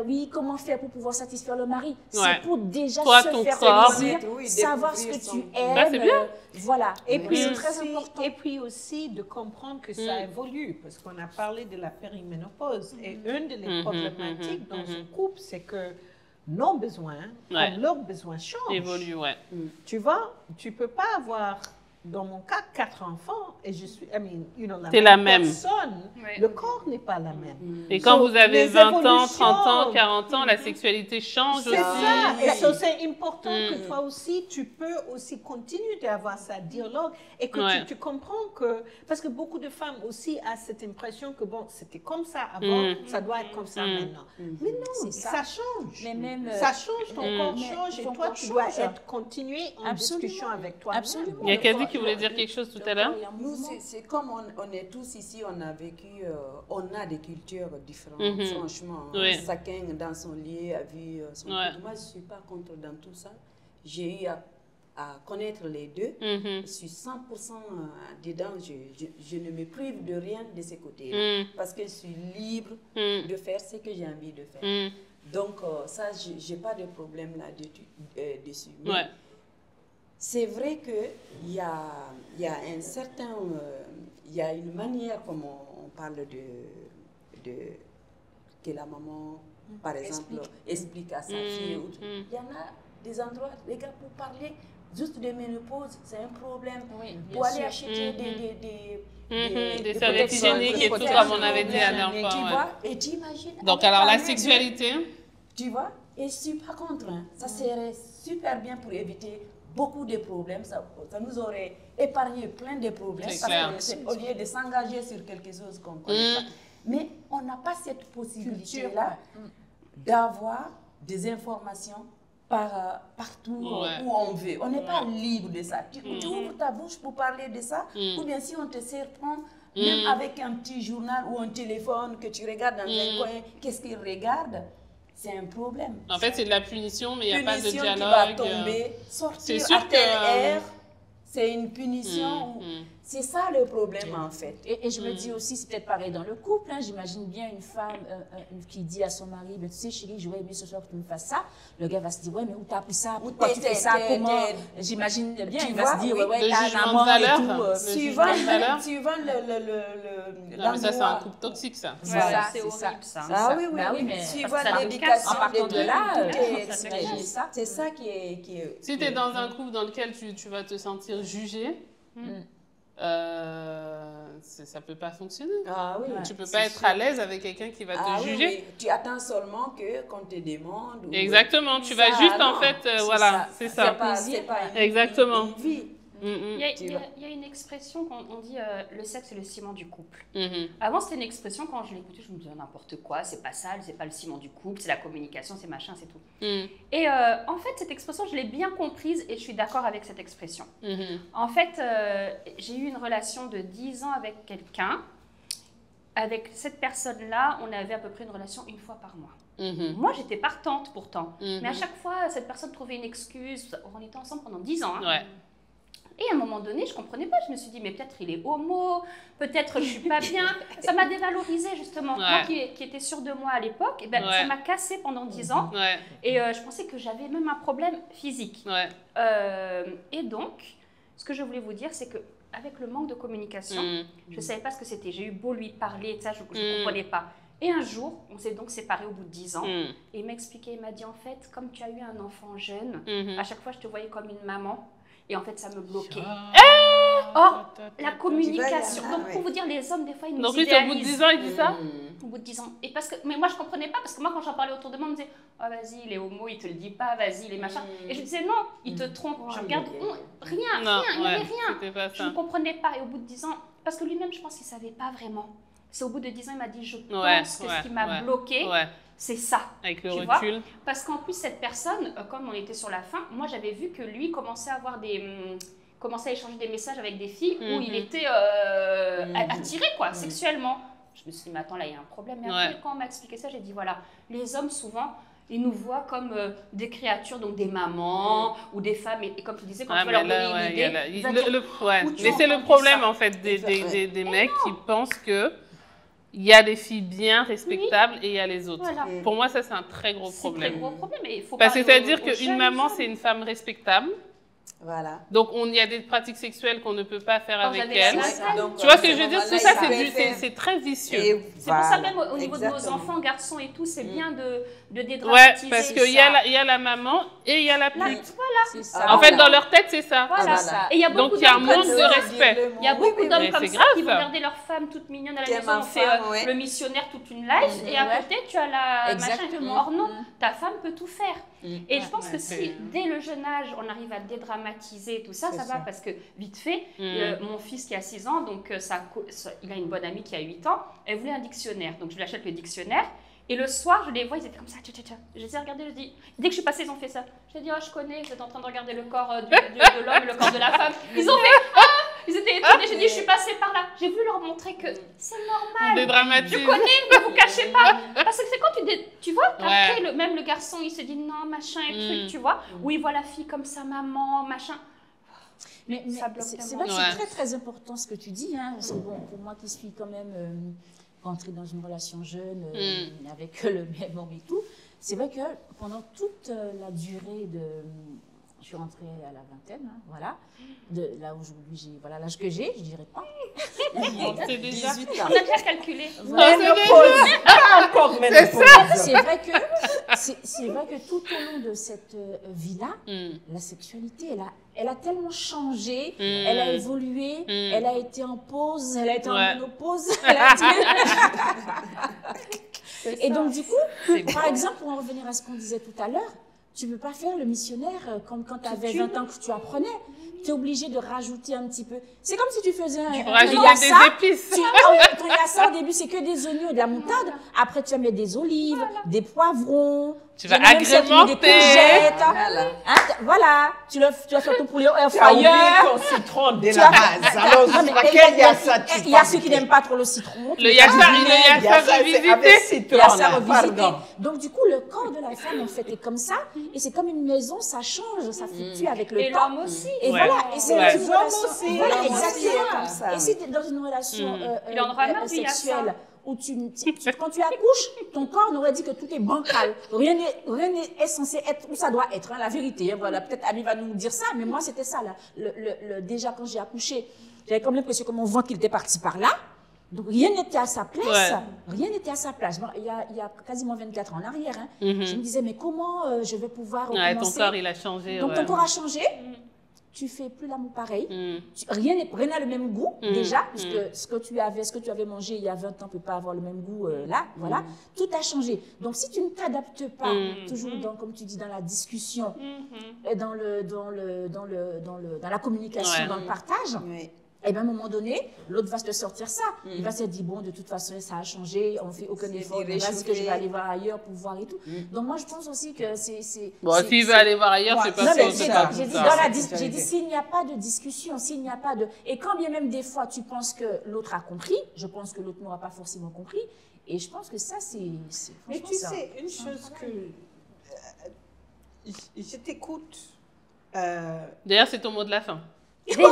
oui, comment faire pour pouvoir satisfaire le mari. C'est pour déjà se faire plaisir, savoir ce que tu aimes. C'est bien. Voilà. Et puis, c'est aussi, très important. et puis aussi de comprendre que ça évolue, parce qu'on a parlé de la périménopause. Et une des problématiques dans un couple, c'est que nos besoins, comme leurs besoins changent. Évolue, Tu vois, tu peux pas avoir, dans mon cas, 4 enfants et je suis, T'es la même personne. Le corps n'est pas la même. Et quand vous avez 20 ans, 30 ans, 40 ans, la sexualité change aussi. C'est ça. Et ça, c'est important que toi aussi, tu peux aussi continuer d'avoir ce dialogue et que tu comprends que... Parce que beaucoup de femmes aussi ont cette impression que, bon, c'était comme ça avant, ça doit être comme ça maintenant. Mais non, ça change. Mais même, ça change, ton corps change et toi, tu dois continuer en discussion avec toi. Absolument. Il y a Kazi qui voulait dire quelque chose tout à l'heure. Nous, c'est comme on est tous ici, on a vécu, on a des cultures différentes, franchement. Chacun dans son lieu a vu son truc. Moi, je ne suis pas contre dans tout ça. J'ai eu à connaître les deux. Je suis 100% dedans. Je ne me prive de rien de ces côtés-là. Parce que je suis libre de faire ce que j'ai envie de faire. Donc, ça, je n'ai pas de problème là-dessus. C'est vrai qu'il y a un certain... il y a une manière, comme on parle que la maman, par exemple, explique à sa fille. Il y en a des endroits, les gars, pour parler juste de ménopause, c'est un problème. Pour aller acheter des serviettes hygiéniques et tout, comme on avait dit à dernière fois. Tu vois, et t'imagines... Donc, alors, la sexualité... Tu vois, et je ne suis pas contre. Ça serait super bien pour éviter beaucoup de problèmes. Ça nous aurait épargné plein de problèmes. Au lieu de s'engager sur quelque chose qu'on ne connaît pas. Mais on n'a pas cette possibilité-là d'avoir des informations partout où on veut. On n'est pas libre de ça. Tu ouvres ta bouche pour parler de ça, ou bien si on te surprend, même avec un petit journal ou un téléphone que tu regardes dans un coin, qu'est-ce qu'il regarde? C'est un problème. En fait, c'est de la punition, mais il n'y a pas de dialogue. Qui va tomber, sortir à telle heure, c'est une punition. C'est ça le problème, en fait. Et je me dis aussi, c'est peut-être pareil dans le couple. J'imagine bien une femme qui dit à son mari, tu sais, chérie, j'aurais aimé ce soir que tu me fasses ça. Le gars va se dire, ouais, mais où t'as appris ça? Pourquoi tu fais ça? Comment? J'imagine bien, il va se dire, ouais, t'as un amant et tout. Suivant ça, c'est un couple toxique, ça. Voilà, c'est horrible, ça. Ah oui, mais suivant l'éducation. En partant de là, c'est ça qui est... Si tu es dans un couple dans lequel tu vas te sentir jugé, ça peut pas fonctionner. Tu peux pas être à l'aise avec quelqu'un qui va te juger. Oui. Tu attends seulement qu'on te demande. Exactement, tu vas juste en fait, voilà, c'est ça. C'est pas exactement. Une vie. Il y a une expression qu'on dit le sexe c'est le ciment du couple. Avant c'était une expression, quand je l'écoutais je me disais n'importe quoi, c'est pas ça, c'est pas le ciment du couple, c'est la communication, c'est machin, c'est tout. Et en fait cette expression je l'ai bien comprise et je suis d'accord avec cette expression. En fait j'ai eu une relation de 10 ans avec quelqu'un. Avec cette personne-là, on avait à peu près une relation une fois par mois. Moi, j'étais partante pourtant. Mais à chaque fois, cette personne trouvait une excuse. On était ensemble pendant 10 ans. Et à un moment donné, je ne comprenais pas. Je me suis dit, mais peut-être il est homo, peut-être je ne suis pas bien. Ça m'a dévalorisée, justement. Moi qui étais sûre de moi à l'époque, ça m'a cassée pendant 10 ans. Et je pensais que j'avais même un problème physique. Et donc, ce que je voulais vous dire, c'est que avec le manque de communication, je ne savais pas ce que c'était. J'ai eu beau lui parler, ça, je ne comprenais pas. Et un jour, on s'est donc séparés au bout de 10 ans. Et il m'a expliqué, il m'a dit, en fait, comme tu as eu un enfant jeune, à chaque fois, je te voyais comme une maman. Et en fait, ça me bloquait. Or, la communication. Donc, pour vous dire, les hommes, des fois, ils nous idéalisent. Donc, au bout de 10 ans, il dit ça Au bout de 10 ans. Mais moi, je ne comprenais pas, parce que moi, quand j'en parlais autour de moi, on me disait, oh, vas-y, il est homo, il ne te le dit pas, vas-y, il est machin. Et je disais, non, il te trompe. Je regarde, rien, il n'y avait rien. Je ne comprenais pas. Et au bout de 10 ans, parce que lui-même, je pense qu'il ne savait pas vraiment. C'est au bout de 10 ans, il m'a dit, je pense que ce qui m'a bloqué, c'est ça. Avec le recul. Parce qu'en plus, cette personne, comme on était sur la fin, moi, j'avais vu que lui commençait à avoir commençait à échanger des messages avec des filles où il était attiré, sexuellement. Je me suis dit, mais attends, là, il y a un problème. Mais après, quand on m'a expliqué ça, j'ai dit, voilà, les hommes, souvent, Ils nous voient comme des créatures, donc des mamans ou des femmes. Et comme tu disais, quand tu vas mais leur là, donner une idée, ils vont Mais dire, c'est le problème, en fait, des mecs qui pensent que il y a des filles bien respectables et il y a les autres. Voilà. Pour moi, ça, c'est un très gros C'est un problème. très gros problème. Et il faut Parce que parler c'est-à-dire aux qu'une jeunes maman, femmes. c'est une femme respectable. Voilà. Donc, il y a des pratiques sexuelles qu'on ne peut pas faire Quand avec j'avais elle. la vingtaine. Donc, Tu vois ce que je veux dire? voilà, Tout ça, il préfère- c'est très vicieux. Et C'est pour ça voilà, même au niveau de nos exactement. enfants, garçons et tout, c'est bien de Ouais, dédramatiser. parce qu'il y a la maman et il y a la pute. C'est ça. En fait, dans leur tête, c'est ça. Voilà. Voilà. Et il y a Donc, beaucoup il y a un d'hommes manque comme de ça. respect. Il y a beaucoup d'hommes Mais comme c'est ça grave, qui vont ça. garder leur femme toute mignonne à la T'es maison, ma on fait femme, ouais. le missionnaire toute une life, et à Ouais. côté, tu as la machin. Exactement. Or non, ta femme peut tout faire. Et je pense Ouais, que c'est- si, dès le jeune âge, on arrive à dédramatiser tout ça, C'est ça va, ça. parce que vite fait, mon fils qui a 6 ans, donc il a une bonne amie qui a 8 ans, elle voulait un dictionnaire, donc je lui achète le dictionnaire. Et le soir, je les vois, ils étaient comme ça, tcha, tcha, tcha. Je les ai regardés, je dis, dès que je suis passée, ils ont fait ça. Je dis, oh, je connais, vous êtes en train de regarder le corps de l'homme et le corps de la femme. Ils ont fait, ah, ils étaient étonnés. J'ai dit, je suis passée par là. J'ai voulu leur montrer que c'est normal. Dédramatise. Je connais, ne vous cachez pas. Parce que c'est quand tu vois, après, même le garçon, il se dit, non, machin et truc, tu vois. Ou il voit la fille comme sa maman, machin. Mais Ça bloque c'est vrai que tellement. c'est très très important ce que tu dis. Hein, parce que bon, pour moi qui suis quand même rentrée dans une relation jeune avec le même homme et tout, c'est vrai que pendant toute la durée de... Je suis rentrée à la vingtaine, hein, voilà. Là aujourd'hui, j'ai voilà l'âge que j'ai, je dirais pas. C'est déjà. 18 On ans. a déjà calculé. Ménopause. Pas encore ménopause. C'est vrai que tout au long de cette vie-là, la sexualité, elle a tellement changé, elle a évolué, elle a été en pause, elle a été en ménopause. Elle a été... Et donc du coup, par exemple, pour en revenir à ce qu'on disait tout à l'heure, tu ne peux pas faire le missionnaire comme quand tu avais 20 ans que tu apprenais. Tu es obligé de rajouter un petit peu. C'est comme si tu faisais un Rajouter yassa. des épices. Ton yassa, au début, c'est que des oignons et de la moutarde. Après, tu vas mettre des olives, des poivrons. Tu vas Il y en a même celles qui mettent agrémenter. des courgettes. Voilà. Hein, voilà. Tu vas faire ton poulet au air Tu as oublié fryer. ton citron dès Tu la as- base. Alors, Non, mais laquelle yassa tu il y a parles? ceux qui n'aiment pas trop le citron. Le yassa Yassa, c'est avec revisité. citron, Yassa là, revisité. pardon. Donc, du coup, le corps de la femme, en fait, est comme ça. Et c'est comme une maison, ça change, ça fluctue avec le Et temps. l'homme aussi. Et Ouais. voilà, et c'est Ouais. dans une relation. aussi, Voilà, l'homme aussi, exactement. comme ça. Et si tu es dans une relation Il en aura marre du sexuelle où quand tu accouches, ton corps n'aurait dit que tout est bancal. Rien n'est censé être où ça doit être, hein, la vérité. Hein, voilà, peut-être Ami va nous dire ça, mais moi c'était ça. Là. Déjà quand j'ai accouché, j'avais comme l'impression que mon ventre il était parti par là. Donc rien n'était à sa place. Ouais. Rien n'était à sa place. Bon, il y a quasiment 24 ans en arrière. Hein, je me disais, mais comment je vais pouvoir Ouais, ton recommencer? corps, il a changé. Donc ouais. ton corps a changé. Tu fais plus l'amour pareil. Rien n'a le même goût déjà, puisque ce que tu avais mangé il y a 20 ans peut pas avoir le même goût là. Voilà, tout a changé. Donc si tu ne t'adaptes pas, toujours comme tu dis, dans la discussion, et dans la communication, Ouais. dans le partage. Oui. Et bien, à un moment donné, l'autre va te sortir ça. Il va se dire, bon, de toute façon, ça a changé, on ne fait aucun C'est effort, des est-ce que je vais réchauffés. aller voir ailleurs pour voir et tout. Donc, moi, je pense aussi que c'est... Bon, s'il veut aller voir ailleurs, c'est pas Non, mais ça. j'ai c'est pas dit, ça. j'ai dit, s'il n'y a pas de discussion, s'il n'y a pas de... Et quand bien même des fois, tu penses que l'autre a compris, je pense que l'autre n'aura pas forcément compris. Et je pense que ça, c'est Mais franchement tu ça. sais, une chose que je t'écoute. D'ailleurs, c'est ton mot de la fin. Déjà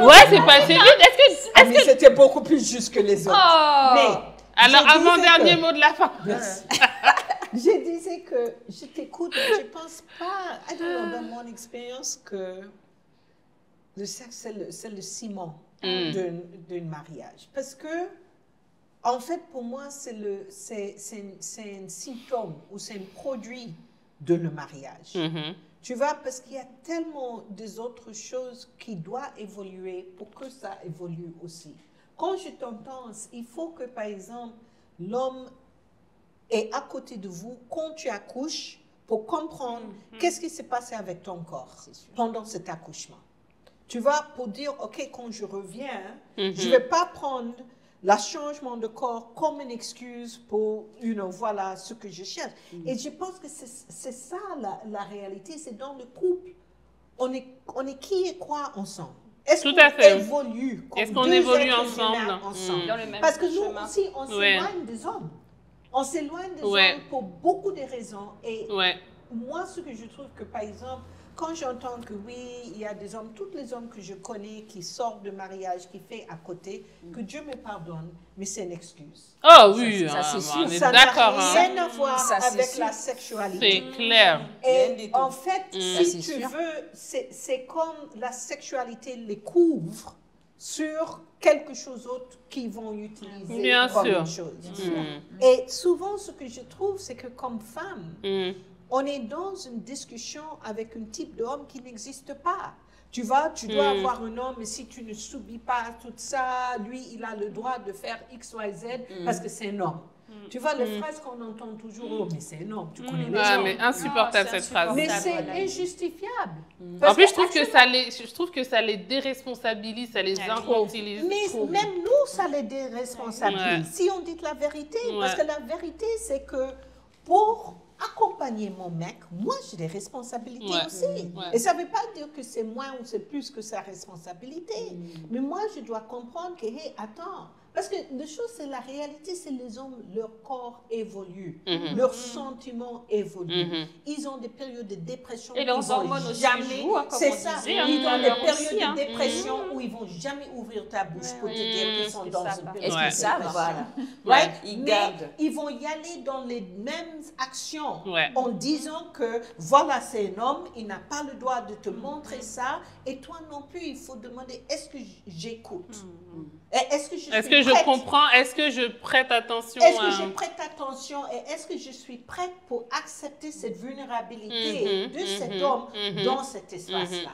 Ouais, c'est passé vite. Est-ce que. Ah, mais c'était beaucoup plus juste que les autres. Oh. Mais Alors, je avant disais dernier que- mot de la fin. Merci. Je disais que je t'écoute, mais je pense pas, I don't know, dans mon expérience, que le sexe, c'est le ciment d'un mariage. Parce que, en fait, pour moi, c'est un symptôme ou c'est un produit de le mariage. Tu vois, parce qu'il y a tellement des autres choses qui doivent évoluer pour que ça évolue aussi. Quand je t'entends, il faut que, par exemple, l'homme est à côté de vous quand tu accouches pour comprendre qu'est-ce qui s'est passé avec ton corps pendant cet accouchement. Tu vois, pour dire, OK, quand je reviens, je ne vais pas prendre le changement de corps comme une excuse pour, voilà ce que je cherche. Et je pense que c'est ça la réalité, c'est dans le couple. On est qui et quoi ensemble? Est-ce Tout qu'on à fait. évolue comme Est-ce qu'on deux évolue êtres ensemble? humains ensemble? Dans le même Parce que nous chemin. aussi, on Ouais. s'éloigne des hommes. On s'éloigne des hommes pour beaucoup de raisons. Et moi, ce que je trouve que, par exemple, quand j'entends que oui, il y a des hommes, tous les hommes que je connais qui sortent de mariage, qui font à côté, que Dieu me pardonne, mais c'est une excuse. Oh oui, ça c'est sûr. on est Ça d'accord. n'a rien à voir avec la sexualité. C'est clair. Et en fait, si tu veux, c'est comme la sexualité les couvre sur quelque chose d'autre qu'ils vont utiliser comme une chose. Et souvent, ce que je trouve, c'est que comme femme, on est dans une discussion avec un type d'homme qui n'existe pas. Tu vois, tu dois avoir un homme, et si tu ne subis pas tout ça, lui, il a le droit de faire X, Y, Z parce que c'est un homme. Tu vois, les phrases qu'on entend toujours, oh, mais c'est un homme, tu connais les hommes. Mais insupportable cette phrase. Mais c'est injustifiable. En plus, je trouve que ça les déresponsabilise, ça les infantilise. Mais même nous, ça les déresponsabilise. Si on dit la vérité, parce que la vérité, c'est que pour accompagner mon mec, moi j'ai des responsabilités aussi. Et ça ne veut pas dire que c'est moins ou c'est plus que sa responsabilité. Mais moi je dois comprendre que, hey, attends, parce que la chose c'est la réalité, c'est les hommes, leur corps évolue, leurs sentiments évoluent. Ils ont des périodes de dépression. Et leurs hormones aussi jouent, comme c'est on ça. disait, Ils ont des périodes aussi, de dépression où ils ne vont jamais ouvrir ta bouche pour te dire qu'ils sont dans une période de dépression. Voilà. Mais ils vont y aller dans les mêmes actions en disant que voilà, c'est un homme, il n'a pas le droit de te montrer ça, et toi non plus, il faut demander est-ce que j'écoute? Est-ce que je comprends? Est-ce que je prête attention? Est-ce que je prête attention et est-ce que je suis prête pour accepter cette vulnérabilité de cet homme dans cet espace-là?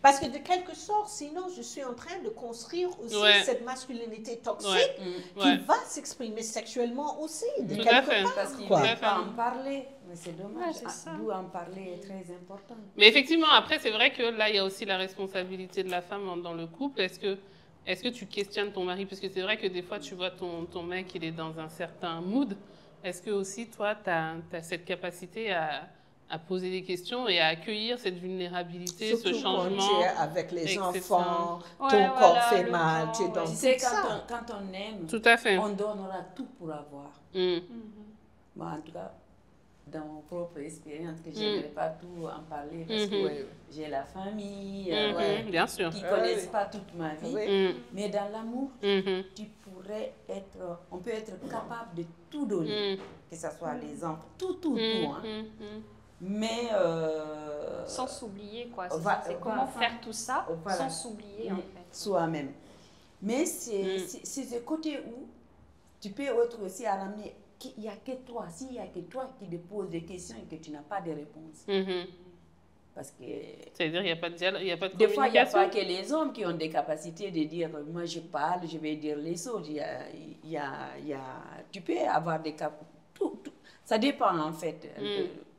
Parce que de quelque sorte, sinon, je suis en train de construire aussi cette masculinité toxique qui va s'exprimer sexuellement aussi, de quelque part. Parce qu'il ne veut pas en parler. Mais c'est dommage. D'où en parler est très important. Mais effectivement, après, c'est vrai que là, il y a aussi la responsabilité de la femme dans le couple. Est-ce que tu questionnes ton mari? Parce que c'est vrai que des fois, tu vois ton mec, il est dans un certain mood. Est-ce que aussi, toi, tu as cette capacité à poser des questions et à accueillir cette vulnérabilité, surtout ce changement? Quand tu es avec les enfants, ton corps fait mal, tu es dans tu sais, quand on aime, tout à fait. On donnera tout pour avoir. Moi, en tout cas, dans mon propre expérience, que je n'aimerais pas tout en parler parce que j'ai la famille bien sûr. qui ne connaissent pas toute ma vie. Mais dans l'amour, on peut être capable de tout donner, que ce soit les enfants, tout. Mais sans s'oublier, quoi. C'est comment faire tout ça sans s'oublier, en fait. Soi-même. Mais c'est ce côté où tu peux être aussi à l'amener. Il n'y a que toi, s'il n'y a que toi qui te poses des questions et que tu n'as pas de réponse. Parce que... C'est-à-dire, il n'y a pas de dialogue, il n'y a pas de des communication. fois, il n'y a pas que les hommes qui ont des capacités de dire, moi je parle, je vais dire les choses. Tu peux avoir des capacités. Ça dépend en fait.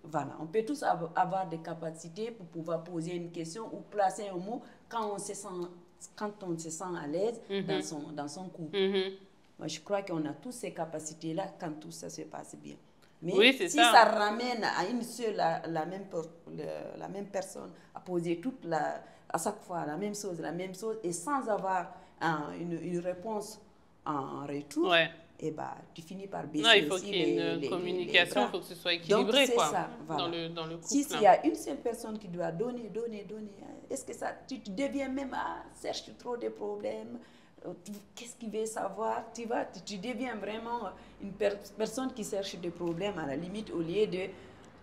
Voilà. On peut tous avoir des capacités pour pouvoir poser une question ou placer un mot quand on se sent à l'aise dans son couple. Moi, je crois qu'on a tous ces capacités-là quand tout ça se passe bien. Mais si ça ramène à une seule, la même personne, à poser à chaque fois la même chose, et sans avoir une réponse en retour, et tu finis par baisser. Non, il faut qu'il y ait une communication, il faut que ce soit équilibré. Donc, c'est ça, voilà. dans le couple. S'il y a une seule personne qui doit donner, est-ce que tu deviens même cherche trop de problèmes? Qu'est-ce qu'il veut savoir? Tu deviens vraiment une personne qui cherche des problèmes à la limite au lieu de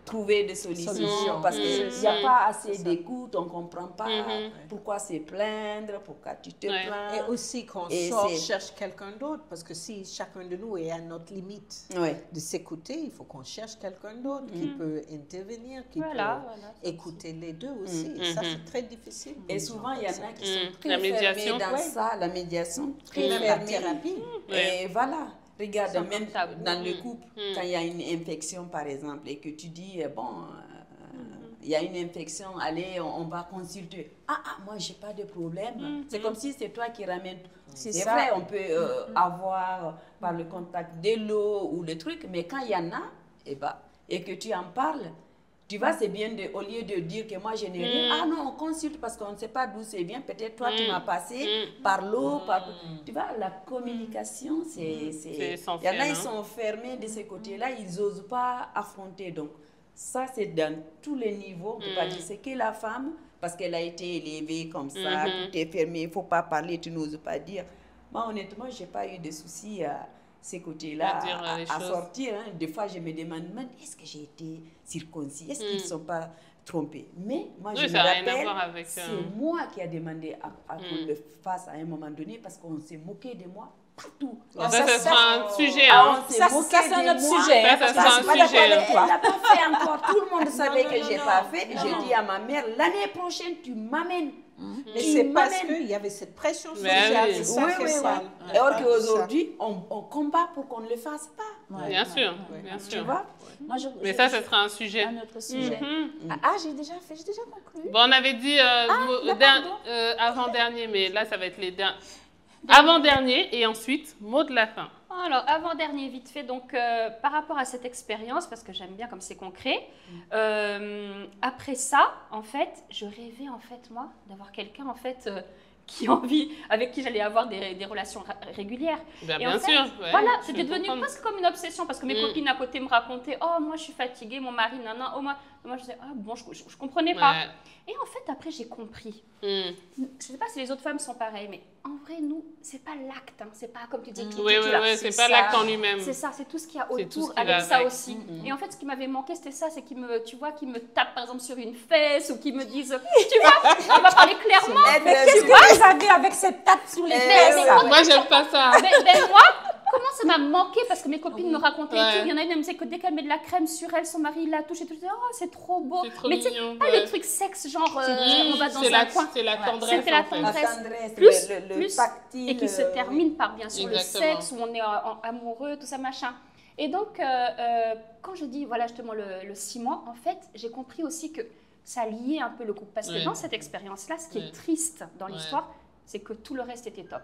trouver des solutions. Parce qu'il n'y a pas assez d'écoute, on ne comprend pas pourquoi se plaindre, pourquoi tu te plains. Et aussi qu'on cherche quelqu'un d'autre, parce que si chacun de nous est à notre limite de s'écouter, il faut qu'on cherche quelqu'un d'autre qui peut intervenir, qui peut écouter les deux aussi. Et ça, c'est très difficile. Et souvent, il y en a qui sont très fermés dans ça, la médiation, très fermée. La thérapie. Et voilà. Regarde, même dans le couple, quand il y a une infection, par exemple, et que tu dis, il y a une infection, allez, on va consulter. Moi, je n'ai pas de problème. C'est comme si c'est toi qui ramènes. C'est vrai, on peut avoir par le contact de l'eau ou le truc, mais quand il y en a, et que tu en parles, Tu vois, c'est bien, au lieu de dire que moi, je n'ai rien. Ah non, on consulte parce qu'on ne sait pas d'où c'est bien. Peut-être toi, tu m'as passé par l'eau. Tu vois, la communication, c'est essentiel. Il y en a, ils sont fermés de ces côtés-là. Ils n'osent pas affronter. Donc, ça, c'est dans tous les niveaux. On ne peut pas dire c'est que la femme, parce qu'elle a été élevée comme ça, tout est fermé, il ne faut pas parler, tu n'oses pas dire. Moi, honnêtement, je n'ai pas eu de soucis à ces côtés-là à sortir. Hein. Des fois, je me demande, est-ce que j'ai été circoncis? Est-ce qu'ils ne sont pas trompés? Mais moi, je me rappelle, c'est moi qui ai demandé à qu'on le fasse à un moment donné parce qu'on s'est moqué de moi partout. Ça sera un sujet. Ça, c'est un autre sujet. Ça sera un sujet. Elle n'a pas fait encore. Tout le monde savait que je n'ai pas fait. J'ai dit à ma mère, l'année prochaine, tu m'amènes. Mais c'est parce qu'il y avait cette pression sociale. Oui. Alors qu'aujourd'hui, on combat pour qu'on ne le fasse pas. Bien sûr. Tu vois? Mais ça sera un sujet. Un autre sujet. J'ai déjà conclu. Bon, on avait dit avant-dernier, mais là, ça va être les derniers. Avant-dernier et ensuite, mot de la fin. Alors, avant-dernier, vite fait, donc par rapport à cette expérience, parce que j'aime bien comme c'est concret, après ça, en fait, je rêvais, en fait, moi, d'avoir quelqu'un, en fait, avec qui j'allais avoir des relations régulières. Bien sûr. Ouais, voilà, c'était devenu presque comme une obsession, parce que mes copines à côté me racontaient « Oh, moi, je suis fatiguée, mon mari, nanana. Oh, moi, je disais « Ah, bon, je comprenais pas. » Et en fait, après, j'ai compris. Je ne sais pas si les autres femmes sont pareilles, mais en vrai, nous, c'est pas l'acte, hein, c'est pas comme tu dis. Oui, c'est pas l'acte en lui-même. C'est ça, c'est tout ce qu'il y a autour avec ça aussi. Et en fait, ce qui m'avait manqué, c'était ça, c'est qu'ils me, tu vois, qu'ils me tapent par exemple sur une fesse ou qu'ils me disent, tu vois, on va parler clairement. Mais qu'est-ce que vous avez avec cette tape sous les fesses? Moi, j'aime pas ça. Ben moi, comment ça m'a manqué parce que mes copines me racontaient et tout. Il y en a une, elle me disait que dès qu'elle met de la crème sur elle, son mari la touche et tout. Je disais, oh, c'est trop beau. Mais tu sais, pas le truc sexe, genre, on va dans un coin. C'est la tendresse. C'était la tendresse. Plus tactile. Et qui se termine par, bien sûr, le sexe, où on est amoureux, tout ça, machin. Et donc, quand je dis, voilà, justement, le 6 mois, en fait, j'ai compris aussi que ça liait un peu le couple. Parce que dans cette expérience-là, ce qui est triste dans l'histoire, c'est que tout le reste était top.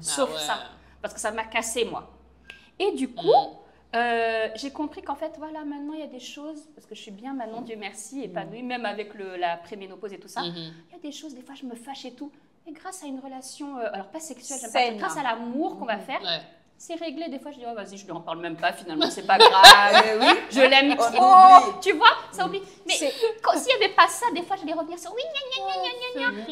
Sauf ça. Parce que ça m'a cassé, moi. Et du coup, j'ai compris qu'en fait, voilà, maintenant, il y a des choses, parce que je suis bien maintenant, Dieu merci, épanouie, même avec la préménopause et tout ça, il y a des choses, des fois, je me fâche et tout. Et grâce à une relation, alors pas sexuelle, j'aime pas, grâce à l'amour qu'on va faire, c'est réglé. Des fois, je dis, oh, vas-y, je lui en parle même pas, finalement, c'est pas grave. Je l'aime trop. Tu vois, ça oublie. Mais s'il n'y avait pas ça, des fois, j'allais revenir sur oui,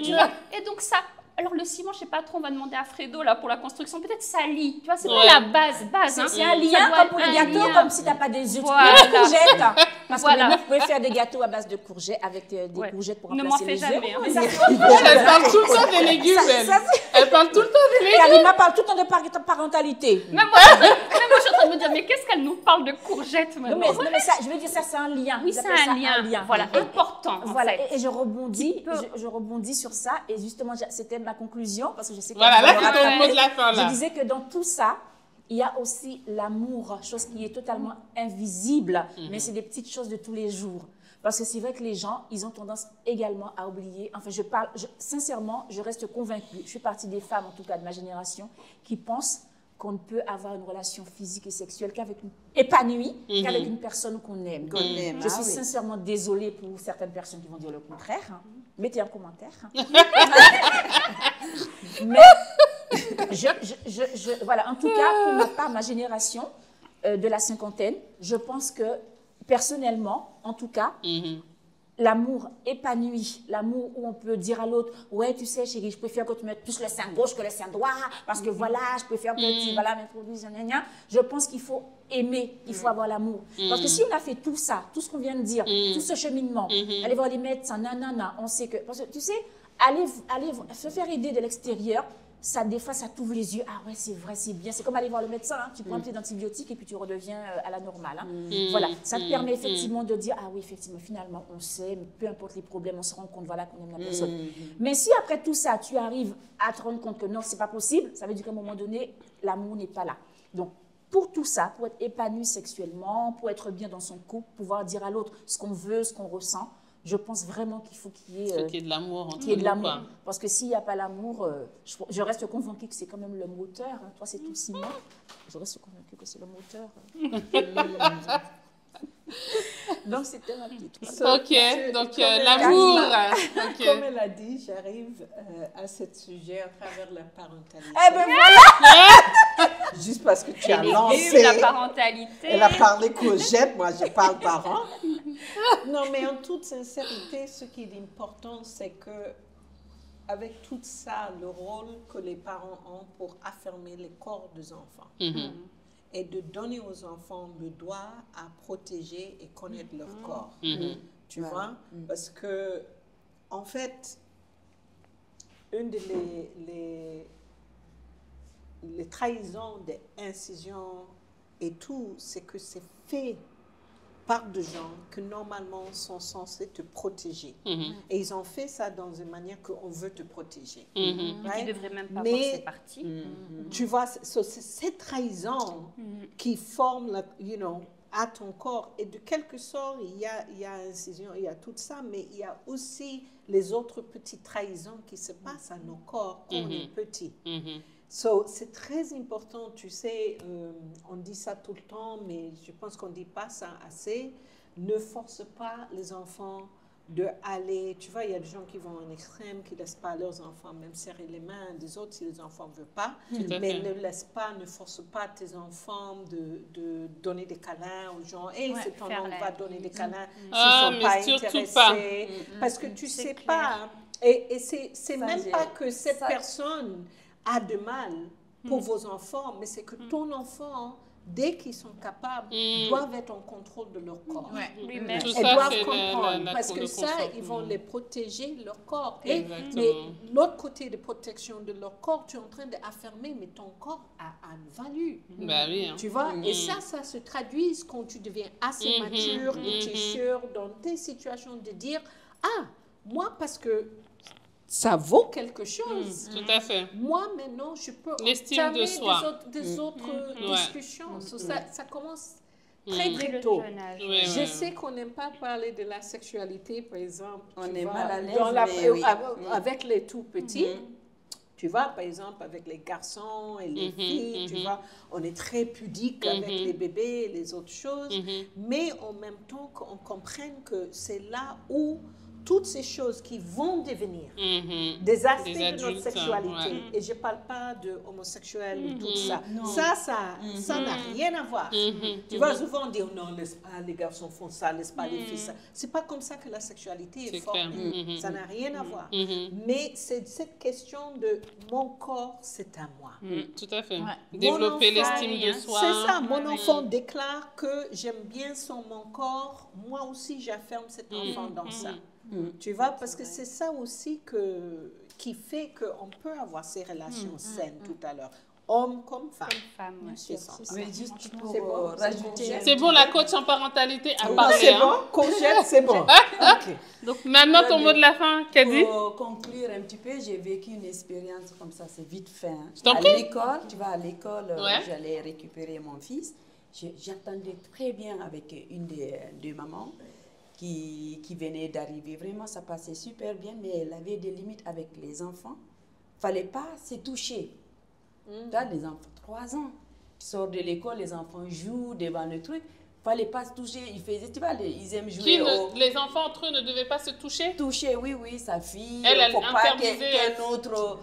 tu vois. Et donc, ça. Alors, le ciment, je sais pas trop, on va demander à Fredo là, pour la construction. Peut-être ça lie. Tu vois, c'est pas la base. Hein. C'est un lien comme pour les gâteaux, comme si tu n'as pas des œufs, des courgettes. Parce que les meufs pouvaient faire des gâteaux à base de courgettes, avec des courgettes pour remplacer les œufs. Ne m'en fais jamais. Elle parle tout le temps des légumes, elle parle tout le temps des légumes. Karima parle tout le temps de parentalité. Même moi, je suis en train de me dire, mais qu'est-ce qu'elle nous parle de courgettes maintenant? Non, mais ça, je veux dire, ça, c'est un lien. Oui, c'est un lien. Voilà, important. Voilà, et je rebondis sur ça. Et justement, c'était ma conclusion, parce que je sais que voilà, là, c'est ton mot de la fin, là. Je disais que dans tout ça, il y a aussi l'amour, chose qui est totalement invisible, mais c'est des petites choses de tous les jours. Parce que c'est vrai que les gens, ils ont tendance également à oublier. Enfin, sincèrement, je reste convaincue. Je fais partie des femmes, en tout cas de ma génération, qui pensent qu'on ne peut avoir une relation physique et sexuelle épanouie qu'avec une personne qu'on aime. Je suis sincèrement désolée pour certaines personnes qui vont dire le contraire. Mettez un commentaire. Mais, voilà, en tout cas, pour ma part, ma génération de la cinquantaine, je pense que, personnellement, en tout cas, l'amour épanoui, l'amour où on peut dire à l'autre, ouais, tu sais, chérie, je préfère que tu mettes plus le sein gauche que le sein droit, parce que voilà, je préfère que tu m'introduises, je pense qu'il faut aimer, il faut avoir l'amour. Parce que si on a fait tout ça, tout ce qu'on vient de dire, tout ce cheminement, aller voir les médecins, nanana, on sait que, parce que tu sais, aller se faire aider de l'extérieur, ça, des fois, ça t'ouvre les yeux. Ah ouais, c'est vrai, c'est bien. C'est comme aller voir le médecin. Hein. Tu prends un petit antibiotique et puis tu redeviens à la normale. Hein. Voilà, ça te permet effectivement de dire, ah oui, effectivement, finalement, on sait, peu importe les problèmes, on se rend compte, voilà, qu'on aime la personne. Mais si après tout ça, tu arrives à te rendre compte que non, c'est pas possible, ça veut dire qu'à un moment donné, l'amour n'est pas là. Donc, pour tout ça, pour être épanoui sexuellement, pour être bien dans son couple, pouvoir dire à l'autre ce qu'on veut, ce qu'on ressent, je pense vraiment qu'il faut qu'il y ait de l'amour entre nous. Parce que s'il n'y a pas l'amour, je reste convaincue que c'est quand même le moteur. Hein. Toi, c'est tout Simon. Je reste convaincue que c'est le moteur. Donc, c'était ma petite. Ok, donc l'amour. Ok. Comme elle a dit, j'arrive à ce sujet à travers la parentalité. Eh ben voilà. Juste parce que tu as Et lancé. la parentalité. Elle a parlé courgette, moi je parle parents. Non, mais en toute sincérité, ce qui est important, c'est que avec tout ça, le rôle que les parents ont pour affirmer les corps des enfants et de donner aux enfants le droit à protéger et connaître leur corps. Tu vois? Parce que, en fait, une les trahisons, des incisions et tout, c'est que c'est fait par des gens que normalement sont censés te protéger. Et ils ont fait ça dans une manière qu'on veut te protéger. Qui ne devrait même pas voir ces parties. Tu vois, c'est cette trahison qui forme, à ton corps. Et de quelque sorte, il y a incision, il y a tout ça, mais il y a aussi les autres petites trahisons qui se passent à nos corps quand on est petit. C'est très important, tu sais, on dit ça tout le temps, mais je pense qu'on ne dit pas ça assez. Ne force pas les enfants de aller, tu vois, il y a des gens qui vont en extrême, qui ne laissent pas leurs enfants même serrer les mains des autres si les enfants ne veulent pas, mais ne force pas tes enfants de donner des câlins aux gens. Et c'est ton oncle va donner des câlins s'ils ne sont pas intéressés. Parce que tu ne sais pas. Et c'est même pas que cette personne a de mal pour vos enfants, mais c'est que ton enfant, dès qu'ils sont capables, doivent être en contrôle de leur corps. Tout Elles ça, doivent c'est comprendre, la parce que ça, consentement. ils vont les protéger, leur corps. Exactement. Mais l'autre côté de protection de leur corps, tu es en train d'affirmer, mais ton corps a une value. Bah oui. Hein. Tu vois, et ça se traduit quand tu deviens assez mature et tu es sûr dans tes situations de dire, ah, moi, parce que ça vaut quelque chose. Tout à fait. Moi, maintenant, je peux L'estime de soi. des autres discussions. Ça commence très, Dès très le tôt. jeune âge. Oui, Je sais qu'on n'aime pas parler de la sexualité, par exemple. On tu est vois, mal à l'aise, dans mais oui. avec les tout petits. Tu vois, par exemple, avec les garçons et les filles, tu vois, on est très pudique avec les bébés et les autres choses. Mais en même temps, qu'on comprenne que c'est là où toutes ces choses qui vont devenir des aspects de notre sexualité, et je ne parle pas de homosexuel ou tout ça, ça n'a rien à voir. Tu vois, souvent on dit, oh non, laisse pas les garçons font ça, laisse pas les filles ça. Ce n'est pas comme ça que la sexualité est formée. Ça n'a rien à voir. Mais c'est cette question de mon corps, c'est à moi. Tout à fait. Ouais. Développer l'estime de soi. C'est ça, mon enfant déclare que j'aime bien mon corps, moi aussi j'affirme cet enfant dans ça. Tu vois, parce que c'est ça aussi qui fait qu'on peut avoir ces relations saines tout à l'heure, homme comme femme. Femme, C'est ça. Mais juste pour C'est bon, rajouter... C'est bon, la coach en parentalité a Ah, parlé. c'est hein. bon, courgette, c'est bon. Ok. Donc maintenant, ton mot de la fin, Kadi. Pour conclure un petit peu, j'ai vécu une expérience comme ça, c'est vite fait. Hein. Je t'en À prie. l'école, tu vois, à l'école, Ouais. j'allais récupérer mon fils. J'entendais très bien avec une des mamans qui venait d'arriver. Vraiment, ça passait super bien, mais elle avait des limites avec les enfants. Il ne fallait pas se toucher. Tu vois, les enfants, 3 ans, tu sors de l'école, les enfants jouent devant le truc. Il ne fallait pas se toucher. Ils faisaient, tu vois, ils aiment jouer Les enfants entre eux ne devaient pas se toucher. toucher, oui, sa fille. Elle, Il ne faut pas interdisait, qu'un autre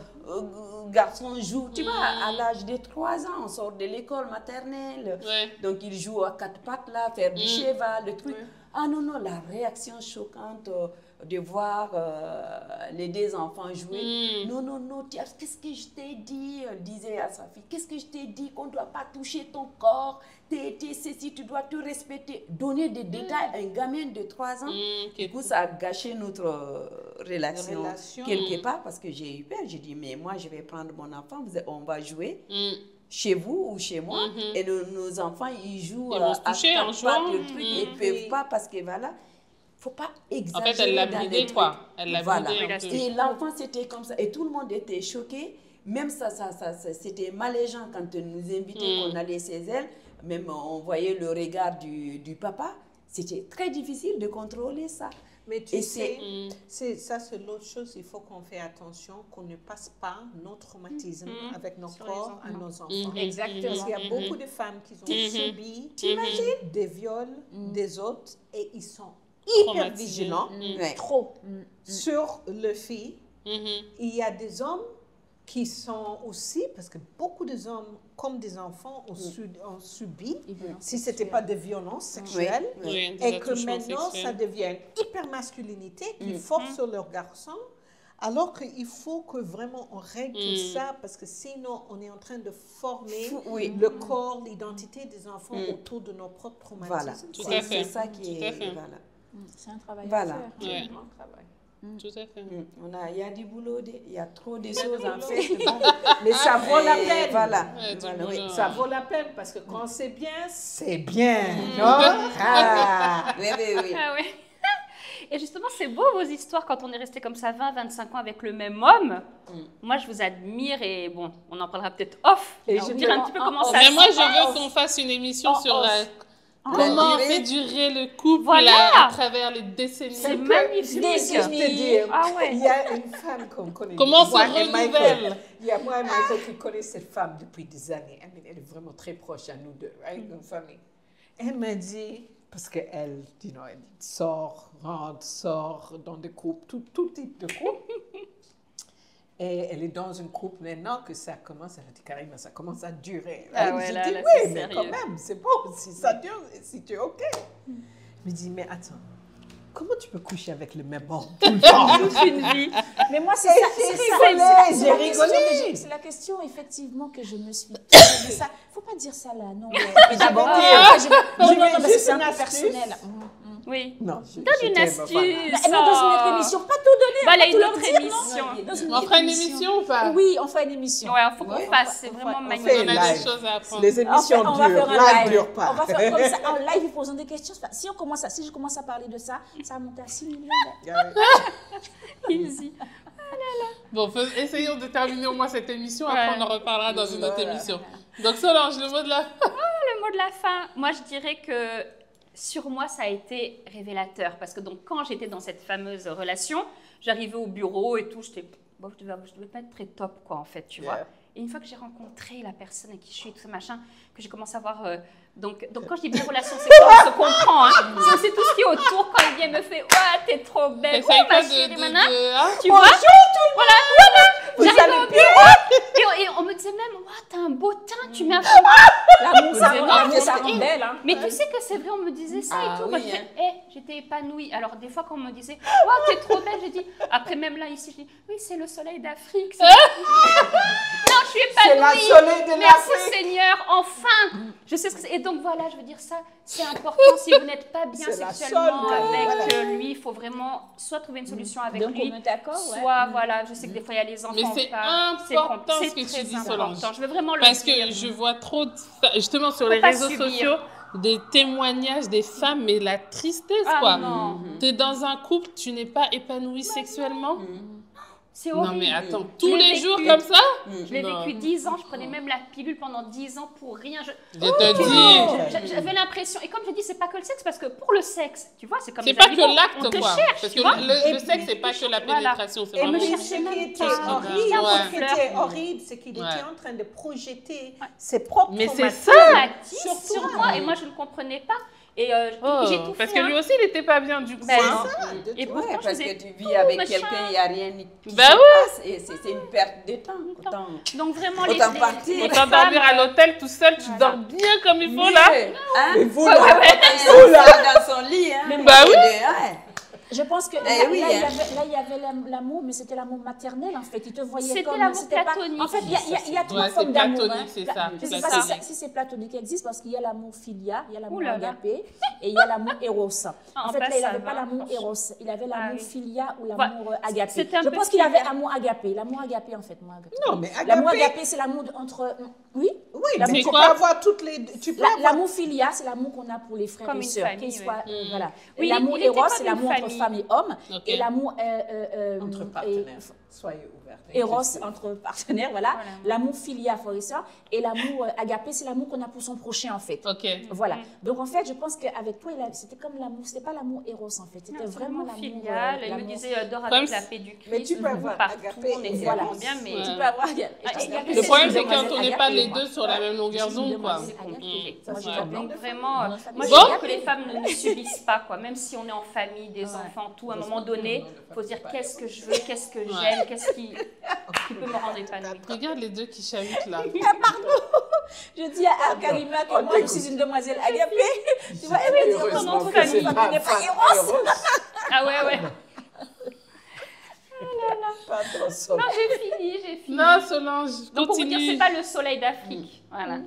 garçon joue. Tu vois, à l'âge de 3 ans, on sort de l'école maternelle. Ouais. Donc, il joue à 4 pattes, là, faire du cheval, le truc. Ah non, la réaction choquante de voir les 2 enfants jouer. Non, qu'est-ce que je t'ai dit? Elle disait à sa fille, qu'est-ce que je t'ai dit? Qu'on ne doit pas toucher ton corps. T'es ceci, tu dois te respecter. Donner des détails à un gamin de 3 ans. Du coup, ça a gâché notre relation quelque part parce que j'ai eu peur. J'ai dit, mais moi, je vais prendre mon enfant, on va jouer. Chez vous ou chez moi, et nos enfants, ils jouent Ils vont se toucher en jouant. le truc, ils ne peuvent pas parce que voilà, il ne faut pas exagérer. En fait, elle l'a dans bridé, les quoi. trucs. Elle l'a Voilà. bridé un peu. Et l'enfant, c'était comme ça. Et tout le monde était choqué. Même ça c'était malaisant quand nous invitait, qu'on allait chez elle. Même on voyait le regard du papa. C'était très difficile de contrôler ça. Mais tu sais, ça c'est l'autre chose, il faut qu'on fasse attention, qu'on ne passe pas nos traumatismes avec nos corps à nos enfants. Exactement. Parce qu'il y a beaucoup de femmes qui ont subi des viols des autres et ils sont hyper vigilants Trop. sur le fille. Il y a des hommes qui sont aussi, parce que beaucoup des hommes, comme des enfants, ont subi, si ce n'était pas de violence sexuelle, et que maintenant, ça devient une hyper masculinité qui force sur leurs garçons, alors qu'il faut que vraiment on règle tout ça, parce que sinon, on est en train de former le corps, l'identité des enfants autour de nos propres traumatismes. Voilà, c'est ça qui est... Voilà. C'est un travail Voilà. à faire. Ouais. C'est un travail. Tout à fait. Il y a du boulot, il y a trop de choses en fait. Mais ça vaut la peine. Voilà. Ouais, Voilà, oui. Ça vaut la peine parce que quand c'est bien, c'est bien. Non? Ah. Oui. Ah ouais. Et justement, c'est beau vos histoires quand on est resté comme ça 20-25 ans avec le même homme. Moi, je vous admire et bon, on en parlera peut-être off. Et Je je dirais un petit peu comment ça Mais se moi, passe. je veux qu'on fasse une émission sur comment on durée. fait durer le couple Voilà. à travers les décennies. C'est magnifique. Je te dire, Ah ouais. il y a une femme qu'on connaît. Comment se moi et renouvelle? Michael. Il y a moi et Michael qui connaissent cette femme depuis des années. Elle est vraiment très proche à nous deux, une famille. Elle m'a dit, parce qu'elle elle sort, rentre, sort dans des couples, tout type de couple. Et elle est dans une couple maintenant que ça commence, elle a dit Karima, ça commence à durer. Ah ouais, je là, dis là, oui, c'est mais sérieux. quand même, c'est bon, si ça dure, si tu es OK. Je me dis, mais attends, comment tu peux coucher avec le même homme tout le temps? Toute une vie. Mais moi, c'est Et ça. j'ai C'est rigolé, ça, j'ai c'est la question rigolé. que j'ai- C'est la question, effectivement, que je me suis posée. Mais ça, faut pas dire ça là, non. Mais d'abord, non, je vais parce que juste c'est un une peu astuce. personnel. Oui. Non, Donne une astuce. Mais dans une autre émission, pas tout donner. Voilà, pas tout une leur autre dire, non. émission. Dans une On autre fera une émission ou pas? Oui, on fera une émission. Ouais, il faut qu'on fasse. C'est vraiment fait magnifique. On a live. des choses à apprendre. Les émissions on va durent, faire un live live. dure pas. On va faire comme ça en live, ils posent des questions. Si je commence à parler de ça, ça va monter à 6 millions. Easy. Bon, essayons de terminer au moins cette émission, après Ouais. on en reparlera dans une autre Voilà. émission. Donc Solange, le mot de la fin. Le mot de la fin, moi je dirais que sur moi ça a été révélateur parce que donc quand j'étais dans cette fameuse relation, j'arrivais au bureau et tout, j'étais bon, je devais pas être très top quoi en fait, tu vois. Et une fois que j'ai rencontré la personne avec qui je suis et tout ce machin, que j'ai commencé à voir donc quand je dis bien relation, c'est quoi, on se comprend hein. C'est aussi tout ce qui est autour quand il vient me fait ouais t'es trop belle, Essaye oh, pas ma chérie, de maintenant. hein? Tu vois? Voilà. J'arrivais au bureau et on me disait même, ouais, t'as un beau teint, tu mets un L'amour, ça C'est rend vrai. l'amour, ça rend belle. Hein. Mais tu sais que c'est vrai, on me disait ça Ah et tout. oui, Moi, j'étais épanouie. Alors, des fois, quand on me disait, wow, t'es trop belle, j'ai dit, après, même là, ici, je dis, oui, c'est le soleil d'Afrique. Non, je suis C'est épanouie. la soleil de Merci l'Afrique. Seigneur, enfin. Je sais ce que c'est. Et donc, voilà, je veux dire ça, c'est important. Si vous n'êtes pas bien C'est la sexuellement seule, avec voilà. lui, il faut vraiment soit trouver une solution avec Donc, lui, on est d'accord, ouais. soit, voilà, je sais que des fois, il y a les enfants. Mais c'est important ce que tu dis, Solange. Je veux vraiment le Parce dire. que je vois trop, justement sur Faut les pas réseaux subir. sociaux, des témoignages des femmes, mais la tristesse, Ah quoi. non. T'es dans un couple, tu n'es pas épanouie sexuellement. C'est Non horrible. mais attends, Je tous l'ai les jours vécu. comme ça? Je l'ai Non. vécu 10 ans, je prenais même la pilule pendant 10 ans pour rien. Je te dis, J'avais l'impression, et comme je dis, c'est pas que le sexe, parce que pour le sexe, tu vois, c'est comme c'est les pas animaux, que l'acte, on te quoi. cherche, Parce tu que vois. le sexe, c'est pas que la Voilà. pénétration, c'est Et vraiment... me chercher ce qui même était pas. horrible, Ouais. ce qui était horrible, c'est qu'il était Ouais. en train de projeter ses propres Mais c'est traumatismes. ça. Traumatisme Sur sur toi. moi, et moi je ne comprenais pas. Et Oh, j'ai tout parce fait. que lui hein. aussi, il était pas bien du coup. Ben, hein. Et pourtant, Ouais, je parce faisais que tu vis avec machin. quelqu'un, il n'y a rien qui Bah se oui. passe et c'est une perte de temps. Autant, Donc vraiment, autant partir. Autant dormir à l'hôtel tout seul, tu dors bien comme il faut là. Hein? Mais vous, Ouais, là, ouais, dans son lit. Hein? Bah oui. Ouais. Je pense que oui, là, hein. il y avait l'amour, mais c'était l'amour maternel en fait. Il te voyait C'était comme... l'amour c'était pas- platonique. En fait, il y a trois Ouais, formes c'est d'amour. platonique, hein. c'est ça, Je ne sais platonique. pas si c'est platonique qui existe parce qu'il y a l'amour philia, il y a l'amour Ouh là là. agapé et il y a l'amour éros. Ah, En fait, bah, là, il ça n'avait va, pas l'amour franchement. éros, il avait l'amour oui. philia ou Voilà. l'amour agapé. C'était un Je peu pense qu'il avait philia. amour agapé. L'amour agapé en fait. Non, mais L'amour agapé, agapé, c'est l'amour entre... Oui. oui, L'amour- mais tu peux quoi? avoir toutes les... Tu peux avoir... L'amour philia, c'est l'amour qu'on a pour les frères Comme et une sœurs, famille, qu'ils soient, oui. voilà. Oui, L'amour il était éros, comme c'est une l'amour entre famille. femmes et hommes, Ok. et l'amour Entre et- partenaires. Soyez ouverts. Eros entre partenaires, voilà. L'amour philia, frère et sœur. Et l'amour agapé, c'est l'amour qu'on a pour son prochain, en fait. Ok. Voilà. Donc, en fait, je pense qu'avec toi, c'était comme l'amour, c'était pas l'amour Eros, en fait. C'était vraiment l'amour filial. Elle me disait, dors Comme avec la paix du Christ. Mais tu peux avoir partout, agapé, on est voilà. vraiment bien, mais... Tu peux avoir... Le problème, c'est quand on n'est pas les deux sur la même longueur d'onde, quoi. Donc vraiment, moi je Bon. trouve que les femmes ne subissent pas, quoi. Même si on est en famille, des enfants, tout, à un moment donné, il faut se dire qu'est-ce que je veux, qu'est-ce que j'aime, qu'est-ce qui peut me rendre épanouie. Regarde les deux qui chahutent là. Je dis à Karima que moi, je suis une demoiselle agapée. Tu vois, elle me dit Heureusement comment que famille c'est n'est pas Eros. Ah ouais. Pas trop seul. Non, j'ai fini. Non, Solange, Donc pour vous dire, continue. c'est pas le soleil d'Afrique. Voilà.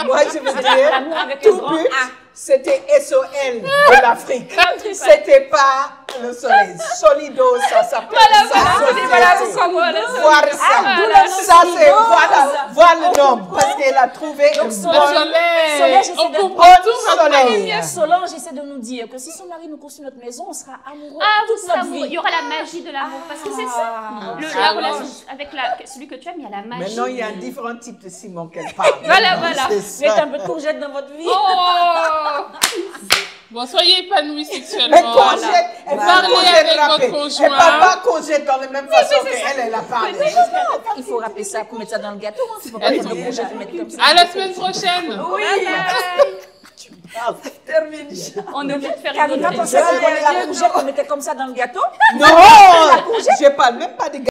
Moi, je veux dire, L'amour avec tout un grand but, A. c'était SOL de l'Afrique. C'était pas le soleil. Solido, ça s'appelle. Voilà pourquoi moi, le soleil. Voir ça. Ça, c'est voir le nom. Parce qu'elle a trouvé un bon Soleil, j'essaie on de- comprend tout, soleil. Solange essaie de nous dire que si son mari nous construit notre maison, on sera amoureux Ah, toute vous notre savez, il vie. y aura la magie de l'amour. Parce que c'est ça. La relation avec celui que tu aimes, il y a la magie. Maintenant, il y a différents types de Simon qu'elle parle. Voilà. C'est Mettez ça. un peu de courgette dans votre vie. Oh Bon, soyez épanouis Mais sexuellement. courgette, elle parle Parlez courgette avec râpée. votre conjoint. Elle parle pas courgette dans la même façon qu'elle a parlé. Il faut râper ça pour mettre ça dans le gâteau. Il ne faut pas mettre de courgette et mettre comme ça. À la semaine prochaine. Oui. Termine. On est obligé de faire une Karima autre pensait qu'on prenait la courgette, on mettait comme ça dans le gâteau. Non, je parle même pas de